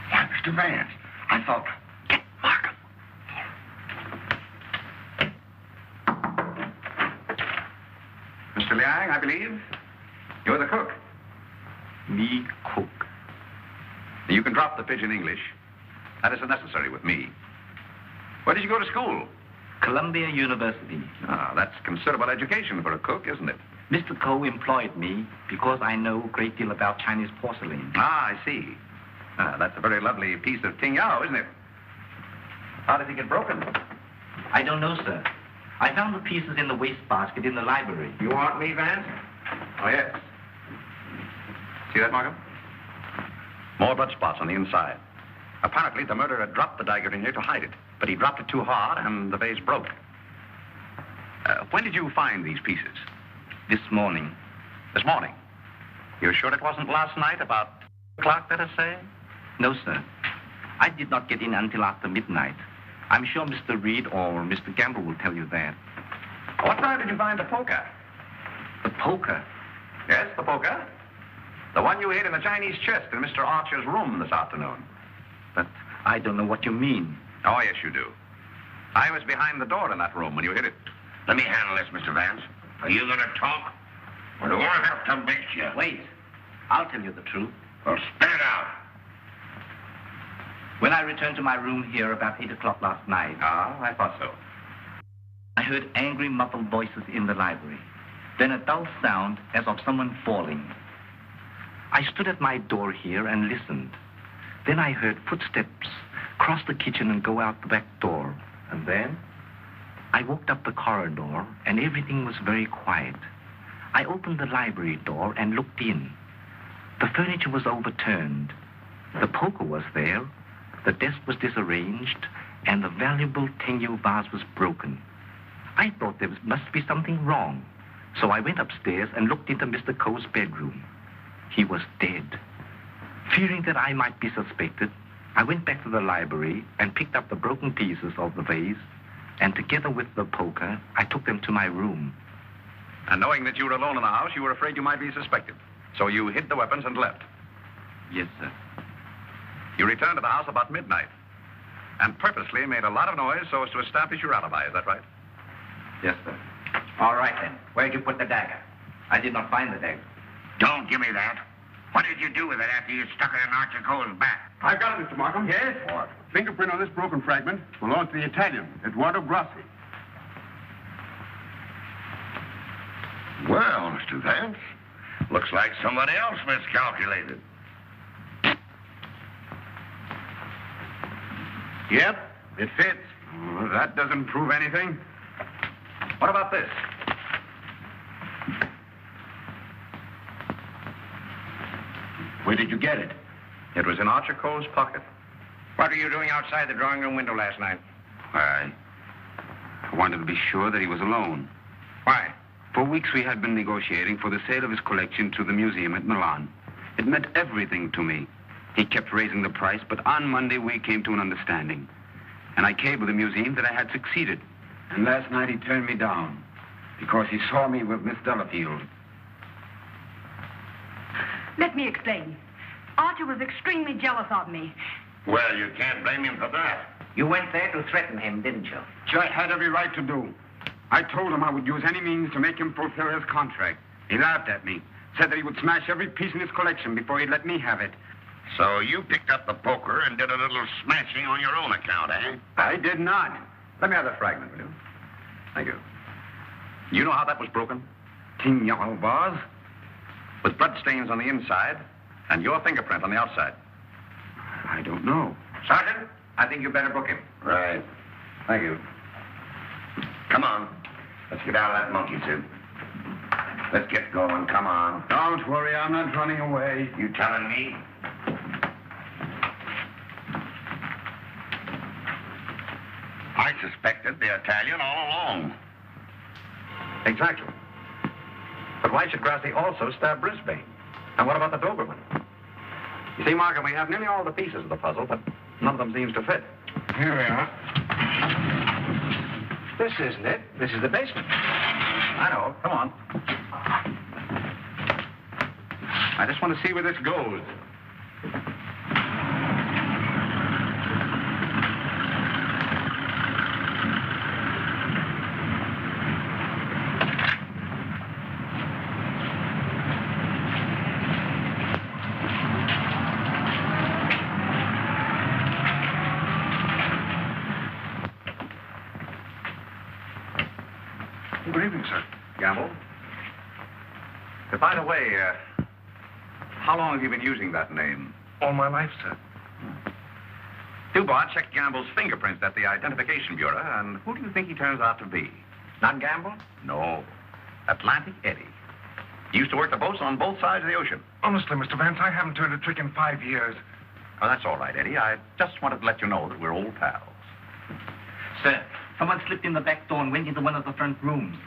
Why, Mr. Vance, I thought... Get Markham. Mr. Liang, I believe. You're the cook. Me cook. You can drop the pidgin English. That isn't necessary with me. Where did you go to school? Columbia University. Ah, that's considerable education for a cook, isn't it? Mr. Coe employed me because I know a great deal about Chinese porcelain. Ah, I see. That's a very lovely piece of Ting Yao, isn't it? How did it get broken? I don't know, sir. I found the pieces in the wastebasket in the library. You want me, Vance? Oh, yes. See that, Markham? More blood spots on the inside. Apparently, the murderer dropped the dagger in here to hide it, but he dropped it too hard, and the vase broke. When did you find these pieces? This morning. This morning? You're sure it wasn't last night, about 2 o'clock, let us say? No, sir. I did not get in until after midnight. I'm sure Mr. Reed or Mr. Gamble will tell you that. What time did you find the poker? The poker? Yes, the poker. The one you hid in the Chinese chest in Mr. Archer's room this afternoon. But I don't know what you mean. Oh, yes, you do. I was behind the door in that room when you hid it. Let me handle this, Mr. Vance. Are you going to talk? Or do I have to make you? Wait. I'll tell you the truth. Well, spit it out. When I returned to my room here about 8 o'clock last night... Ah, I thought so. I heard angry, muffled voices in the library. Then a dull sound as of someone falling. I stood at my door here and listened. Then I heard footsteps cross the kitchen and go out the back door. And then? I walked up the corridor, and everything was very quiet. I opened the library door and looked in. The furniture was overturned. The poker was there. The desk was disarranged, and the valuable Ting Yao vase was broken. I thought there must be something wrong, So I went upstairs and looked into Mr. Coe's bedroom. He was dead. Fearing that I might be suspected, I went back to the library and picked up the broken pieces of the vase, and together with the poker, I took them to my room. And knowing that you were alone in the house, you were afraid you might be suspected. So you hid the weapons and left. Yes, sir. You returned to the house about midnight and purposely made a lot of noise so as to establish your alibi. Is that right? Yes, sir. All right, then. Where'd you put the dagger? I did not find the dagger. Don't give me that. What did you do with it after you stuck it in Archer Cole's back? I've got it, Mr. Markham. Yes? What? Fingerprint on this broken fragment belongs to the Italian, Eduardo Grassi. Well, Mr. Vance, looks like somebody else miscalculated. Yep, it fits. Well, that doesn't prove anything. What about this? Where did you get it? It was in Archer Cole's pocket. What were you doing outside the drawing room window last night? I wanted to be sure that he was alone. Why? For weeks we had been negotiating for the sale of his collection to the museum at Milan. It meant everything to me. He kept raising the price, but on Monday we came to an understanding. And I cabled the museum that I had succeeded. And last night he turned me down because he saw me with Miss Delafield. Let me explain. Archer was extremely jealous of me. Well, you can't blame him for that. You went there to threaten him, didn't you? Which I had every right to do. I told him I would use any means to make him fulfill his contract. He laughed at me, said that he would smash every piece in his collection before he'd let me have it. So you picked up the poker and did a little smashing on your own account, eh? I did not. Let me have that fragment, will you? Thank you. You know how that was broken? King Yellow Vase? With blood stains on the inside and your fingerprint on the outside. I don't know. Sergeant, I think you better book him. Right. Thank you. Come on. Let's get out of that monkey suit. Let's get going. Come on. Don't worry, I'm not running away. You telling me? I suspected the Italian all along. Exactly. But why should Grassi also stab Brisbane? And what about the Doberman? You see, Markham, we have nearly all the pieces of the puzzle, but none of them seems to fit. Here we are. This isn't it. This is the basement. I know. Come on. I just want to see where this goes. Good evening, sir. Gamble? By the way, how long have you been using that name? All my life, sir. Dubois checked Gamble's fingerprints at the Identification Bureau, and who do you think he turns out to be? Not Gamble? No. Atlantic Eddie. He used to work the boats on both sides of the ocean. Honestly, Mr. Vance, I haven't turned a trick in 5 years. Oh, that's all right, Eddie. I just wanted to let you know that we're old pals. Sir, someone slipped in the back door and went into one of the front rooms.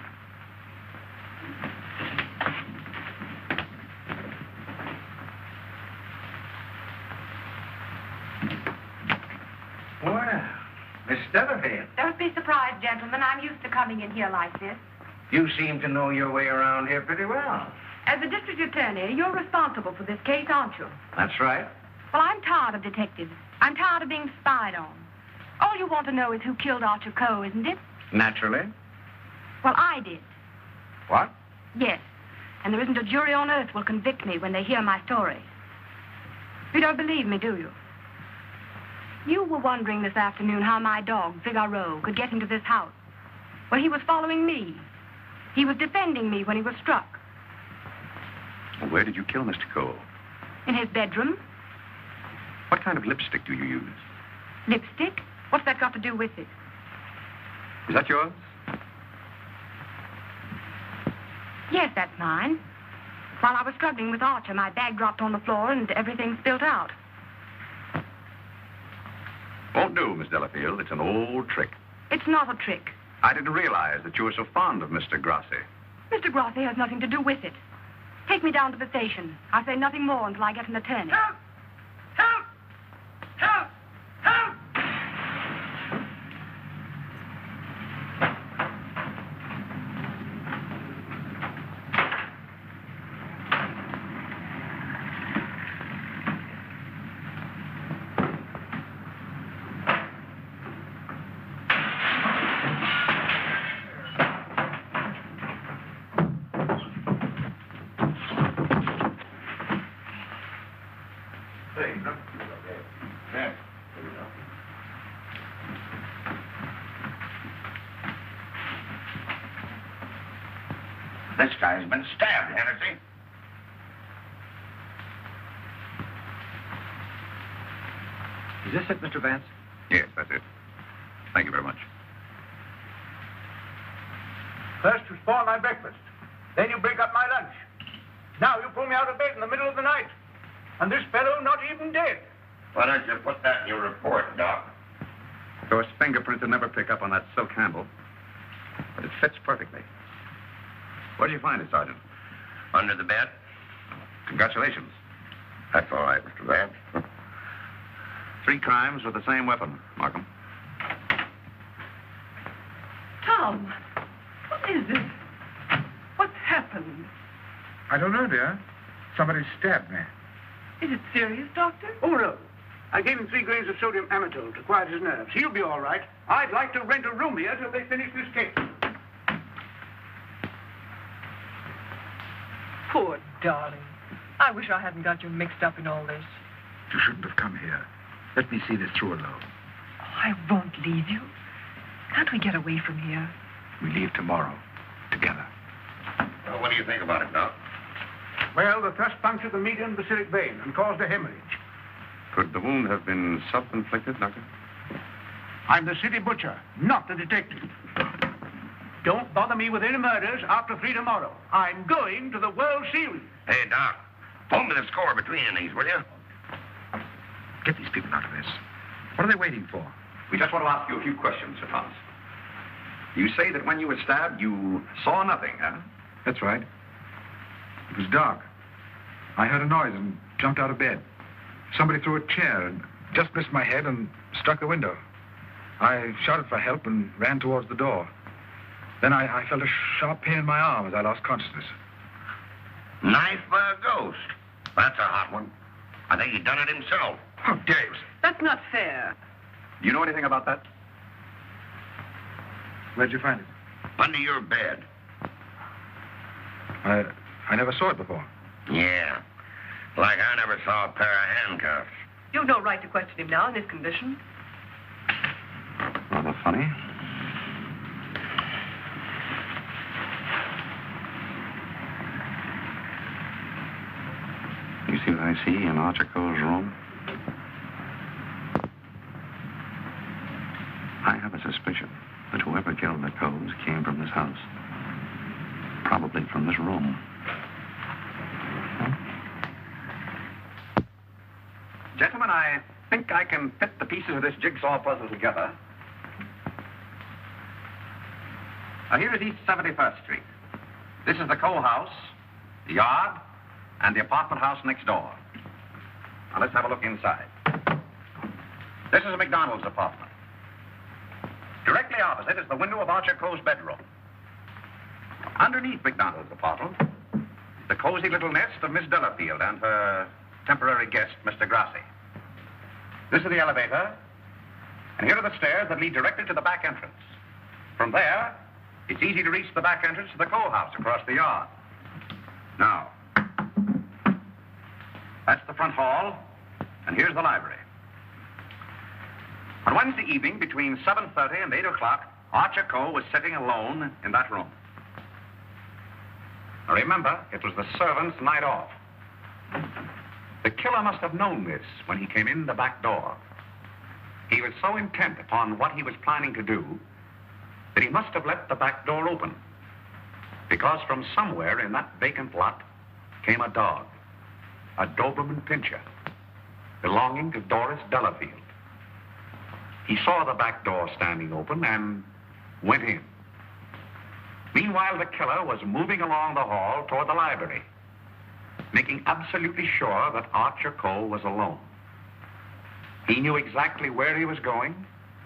Well, Miss Delafield, Don't be surprised, gentlemen. I'm used to coming in here like this. you seem to know your way around here pretty well. As the district attorney, you're responsible for this case, aren't you? That's right. Well, I'm tired of detectives. I'm tired of being spied on. All you want to know is who killed Archer Coe, isn't it? Naturally. Well, I did. What? Yes. And there isn't a jury on earth will convict me when they hear my story. You don't believe me, do you? You were wondering this afternoon how my dog, Figaro, could get into this house. Well, he was following me. He was defending me when he was struck. Well, where did you kill Mr. Cole? In his bedroom. What kind of lipstick do you use? Lipstick? What's that got to do with it? Is that yours? Yes, that's mine. While I was struggling with Archer, my bag dropped on the floor and everything spilled out. Won't do, Miss Delafield. It's an old trick. It's not a trick. I didn't realize that you were so fond of Mr. Grassi. Mr. Grossi has nothing to do with it. Take me down to the station. I'll say nothing more until I get an attorney. Help! Help! Help! Help! This guy's been stabbed, hasn't he? Is this it, Mr. Vance? Yes, that's it. Thank you very much. First you spoil my breakfast. Then you break up my lunch. Now you pull me out of bed in the middle of the night. And this fellow not even dead. Why don't you put that in your report, Doc? Of course, fingerprints will never pick up on that silk handle. But it fits perfectly. Where did you find it, Sergeant? Under the bed? Congratulations. That's all right, Mr. Vance. 3 crimes with the same weapon, Markham. Tom, what is this? What's happened? I don't know, dear. Somebody stabbed me. Is it serious, Doctor? Oh, no. I gave him 3 grains of sodium amytal to quiet his nerves. He'll be all right. I'd like to rent a room here till they finish this case. Poor darling. I wish I hadn't got you mixed up in all this. You shouldn't have come here. Let me see this through alone. I won't leave you. Can't we get away from here? We leave tomorrow. Together. Well, what do you think about it, Doc? Well, the thrust punctured the median basilic vein and caused a hemorrhage. Could the wound have been self-inflicted, Doctor? I'm the city butcher, not the detective. Don't bother me with any murders after 3 tomorrow. I'm going to the World Series. Hey, Doc, pull me the score between these, will you? Get these people out of this. What are they waiting for? We just want to ask you a few questions, Sir Thomas. You say that when you were stabbed, you saw nothing, huh? That's right. It was dark. I heard a noise and jumped out of bed. Somebody threw a chair and just missed my head and struck the window. I shouted for help and ran towards the door. Then I felt a sharp pain in my arm as I lost consciousness. Knife by a ghost. That's a hot one. I think he done it himself. How dare you? That's not fair. Do you know anything about that? Where'd you find it? Under your bed. I never saw it before. Yeah. Like I never saw a pair of handcuffs. You've no right to question him now in this condition. Rather funny. You see what I see in Archer Coe's room? I have a suspicion that whoever killed the Coes came from this house. Probably from this room. Gentlemen, I think I can fit the pieces of this jigsaw puzzle together. Now, here is East 71st Street. This is the Coe house, the yard, and the apartment house next door. Now, let's have a look inside. This is a McDonald's apartment. Directly opposite is the window of Archer Coe's bedroom. Underneath McDonald's apartment is the cozy little nest of Miss Delafield and her temporary guest, Mr. Grassi. This is the elevator, and here are the stairs that lead directly to the back entrance. From there, it's easy to reach the back entrance to the Coe house across the yard. Now, that's the front hall, and here's the library. On Wednesday evening, between 7:30 and 8 o'clock, Archer Coe was sitting alone in that room. Now remember, it was the servant's night off. The killer must have known this when he came in the back door. He was so intent upon what he was planning to do that he must have left the back door open. Because from somewhere in that vacant lot came a dog, a Doberman Pinscher, belonging to Doris Delafield. He saw the back door standing open and went in. Meanwhile, the killer was moving along the hall toward the library, making absolutely sure that Archer Cole was alone. He knew exactly where he was going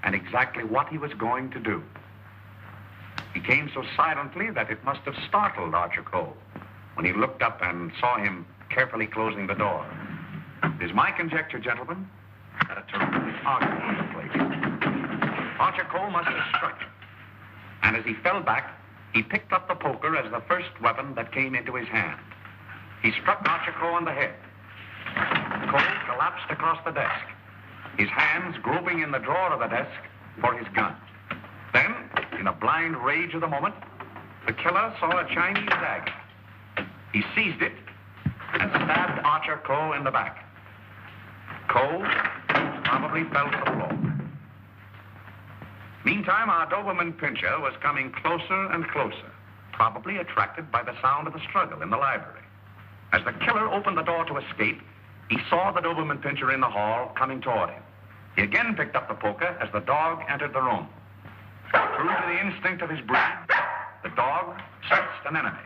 and exactly what he was going to do. He came so silently that it must have startled Archer Cole when he looked up and saw him carefully closing the door. It is my conjecture, gentlemen, that a terrific argument took place. Archer Cole must have struck him, and as he fell back, he picked up the poker as the first weapon that came into his hand. He struck Archer Cole on the head. Cole collapsed across the desk, his hands groping in the drawer of the desk for his gun. Then, in a blind rage of the moment, the killer saw a Chinese dagger. He seized it and stabbed Archer Cole in the back. Cole probably fell to the floor. Meantime, our Doberman Pinscher was coming closer and closer, probably attracted by the sound of the struggle in the library. As the killer opened the door to escape, he saw the Doberman Pinscher in the hall coming toward him. He again picked up the poker as the dog entered the room. True to the instinct of his breed, the dog sensed an enemy.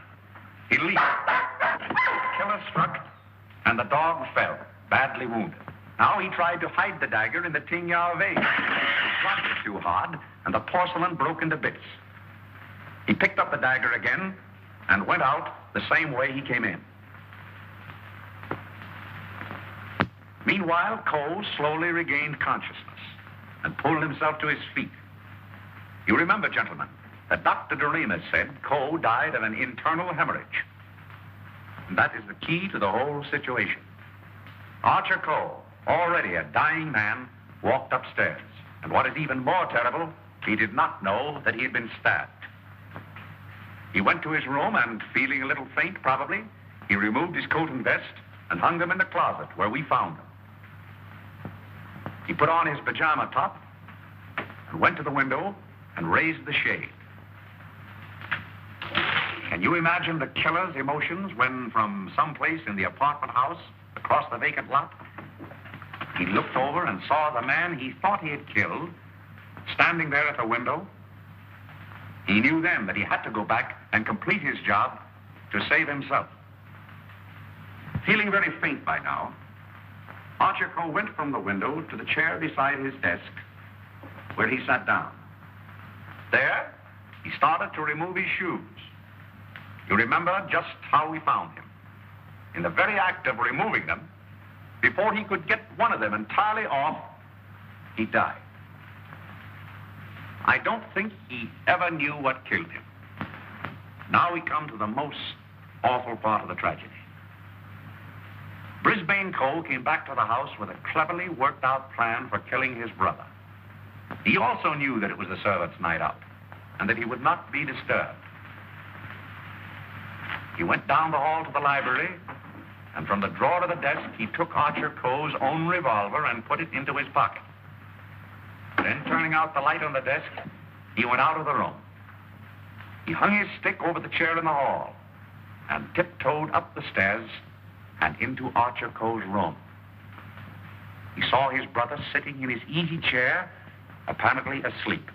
He leaped. The killer struck, and the dog fell, badly wounded. Now he tried to hide the dagger in the Tingya vase. He dropped it too hard, and the porcelain broke into bits. He picked up the dagger again and went out the same way he came in. Meanwhile, Cole slowly regained consciousness and pulled himself to his feet. You remember, gentlemen, that Dr. Doremus said Cole died of an internal hemorrhage. And that is the key to the whole situation. Archer Cole, already a dying man, walked upstairs. And what is even more terrible, he did not know that he had been stabbed. He went to his room and, feeling a little faint probably, he removed his coat and vest and hung them in the closet where we found them. He put on his pajama top and went to the window and raised the shade. Can you imagine the killer's emotions when, from someplace in the apartment house across the vacant lot, he looked over and saw the man he thought he had killed standing there at the window? He knew then that he had to go back and complete his job to save himself. Feeling very faint by now, Archer Cole went from the window to the chair beside his desk, where he sat down. There, he started to remove his shoes. You remember just how we found him. In the very act of removing them, before he could get one of them entirely off, he died. I don't think he ever knew what killed him. Now we come to the most awful part of the tragedy. Brisbane Cole came back to the house with a cleverly worked out plan for killing his brother. He also knew that it was the servants' night out and that he would not be disturbed. He went down the hall to the library, and from the drawer of the desk, he took Archer Cole's own revolver and put it into his pocket. Then, turning out the light on the desk, he went out of the room. He hung his stick over the chair in the hall and tiptoed up the stairs and into Archer Cole's room. He saw his brother sitting in his easy chair, apparently asleep.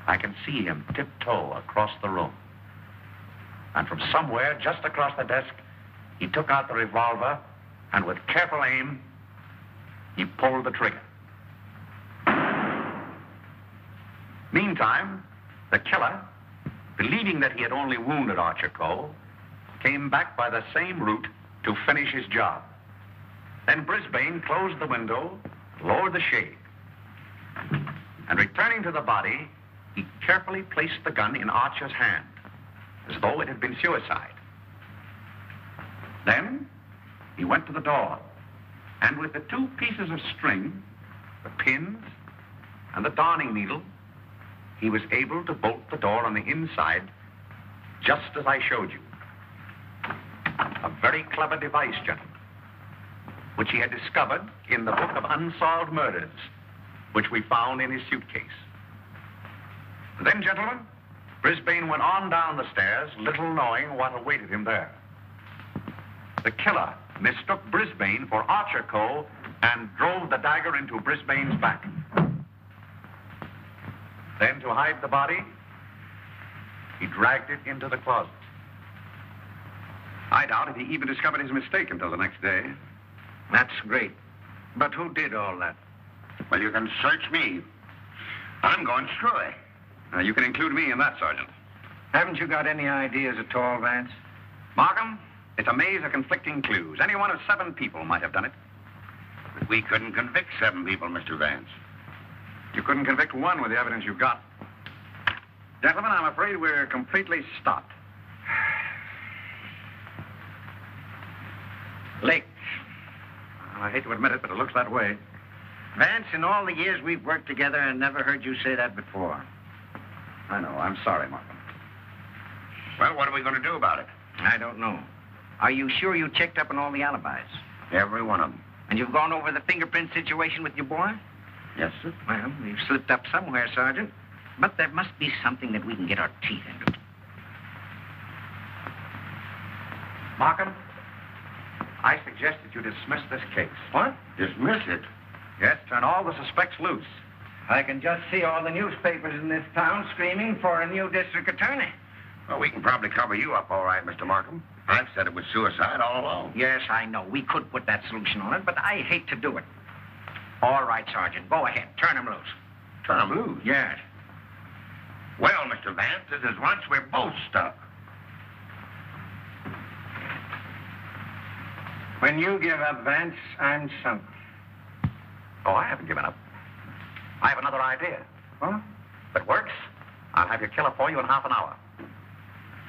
I can see him tiptoe across the room. And from somewhere just across the desk, he took out the revolver and with careful aim, he pulled the trigger. Meantime, the killer, believing that he had only wounded Archer Cole, came back by the same route to finish his job. Then Brisbane closed the window, lowered the shade, and returning to the body, he carefully placed the gun in Archer's hand, as though it had been suicide. Then he went to the door, and with the two pieces of string, the pins, and the darning needle, he was able to bolt the door on the inside, just as I showed you. A very clever device, gentlemen, which he had discovered in the book of Unsolved Murders, which we found in his suitcase. And then, gentlemen, Brisbane went on down the stairs, little knowing what awaited him there. The killer mistook Brisbane for Archer Cole and drove the dagger into Brisbane's back. Then, to hide the body, He dragged it into the closet. I doubt if he even discovered his mistake until the next day. That's great. But who did all that? Well, you can search me. I'm going screwy. You can include me in that, Sergeant. Haven't you got any ideas at all, Vance? Markham, it's a maze of conflicting clues. Any one of 7 people might have done it. But we couldn't convict 7 people, Mr. Vance. You couldn't convict one with the evidence you've got. Gentlemen, I'm afraid we're completely stopped. Lake. I hate to admit it, but it looks that way. Vance, in all the years we've worked together, I never heard you say that before. I know. I'm sorry, Markham. Well, what are we going to do about it? I don't know. Are you sure you checked up on all the alibis? Every one of them. And you've gone over the fingerprint situation with your boy? Yes, sir. Well, we've slipped up somewhere, Sergeant. But there must be something that we can get our teeth into. Markham, I suggest that you dismiss this case. What? Dismiss it? Yes, turn all the suspects loose. I can just see all the newspapers in this town screaming for a new district attorney. Well, we can probably cover you up all right, Mr. Markham. I've said it was suicide all along. Yes, I know. We could put that solution on it, but I hate to do it. All right, Sergeant. Go ahead. Turn him loose. Turn him loose? Yes. Well, Mr. Vance, this is once we're both stuck. When you give up, Vance, I'm sunk. Oh, I haven't given up. I have another idea. Huh? If it works, I'll have your killer for you in half an hour.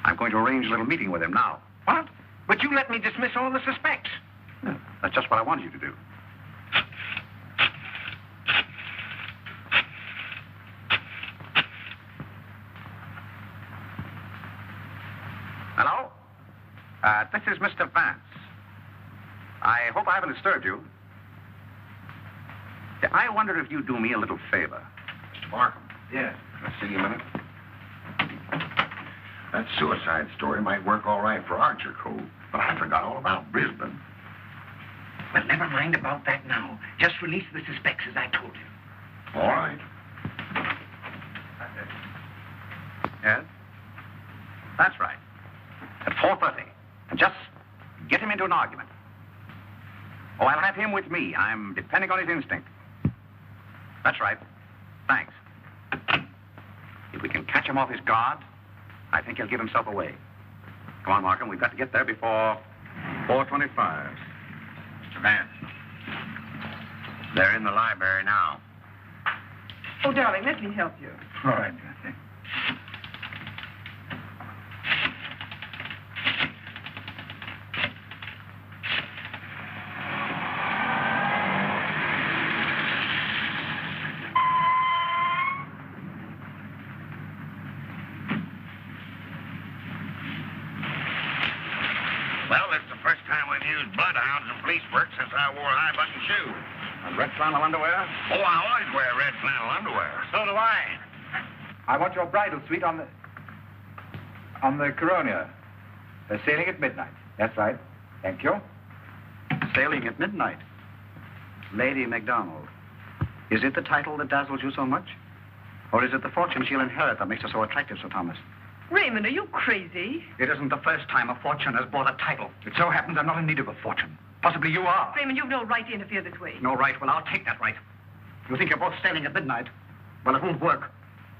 I'm going to arrange a little meeting with him now. What? But you let me dismiss all the suspects. Yeah, that's just what I wanted you to do. Hello? This is Mr. Vance. I hope I haven't disturbed you. Yeah, I wonder if you'd do me a little favor. Mr. Markham. Yes. Can I see you a minute? That suicide story might work all right for Archer Cove, but I forgot all about Brisbane. Well, never mind about that now. Just release the suspects as I told you. All right. Yes? That's right. At 4:30. And just get him into an argument. Oh, I'll have him with me. I'm depending on his instinct. That's right. Thanks. If we can catch him off his guard, I think he'll give himself away. Come on, Markham. We've got to get there before 4:25. Mr. Vance. They're in the library now. Oh, darling, let me help you. All right. Well, it's the first time we've used bloodhounds in police work since I wore high-button shoes. And red flannel underwear? Oh, I always wear red flannel underwear. So do I. I want your bridal suite on the Coronia. They're sailing at midnight. That's right. Thank you. Sailing at midnight. Lady MacDonald. Is it the title that dazzles you so much? Or is it the fortune she'll inherit that makes her so attractive, Sir Thomas? Raymond, are you crazy? It isn't the first time a fortune has bought a title. It so happens I'm not in need of a fortune. Possibly you are. Raymond, you've no right to interfere this way. No right? Well, I'll take that right. You think you're both sailing at midnight? Well, it won't work.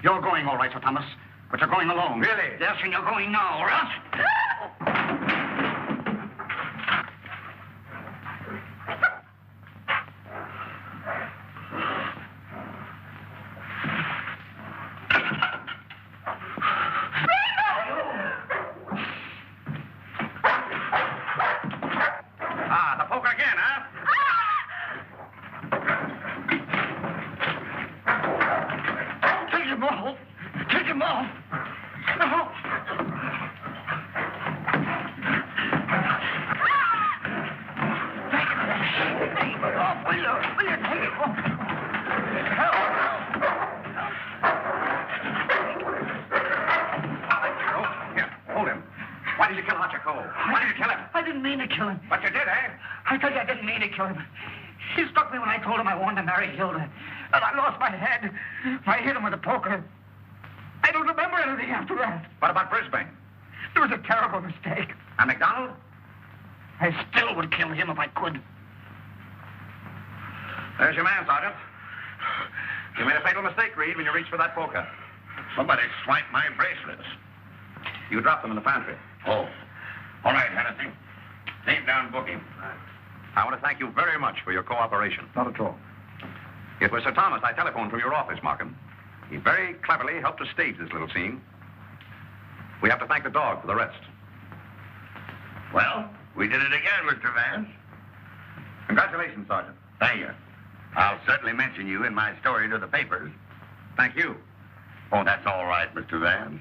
You're going all right, Sir Thomas, but you're going alone. Really? Yes, and you're going now, or else... But you did, eh? I tell you, I didn't mean to kill him. He struck me when I told him I wanted to marry Hilda. And I lost my head. I hit him with a poker. I I don't remember anything after that. What about Brisbane? It was a terrible mistake. And McDonald? I still would kill him if I could. There's your man, Sergeant. You made a fatal mistake, Reed, when you reached for that poker. Somebody swiped my bracelets. You dropped them in the pantry. Oh. All right, Hennessy. Take down booking. I want to thank you very much for your cooperation. Not at all. It was Sir Thomas I telephoned from your office, Markham. He very cleverly helped us stage this little scene. We have to thank the dog for the rest. Well, we did it again, Mr. Vance. Congratulations, Sergeant. Thank you. I'll certainly mention you in my story to the papers. Thank you. Oh, that's all right, Mr. Vance.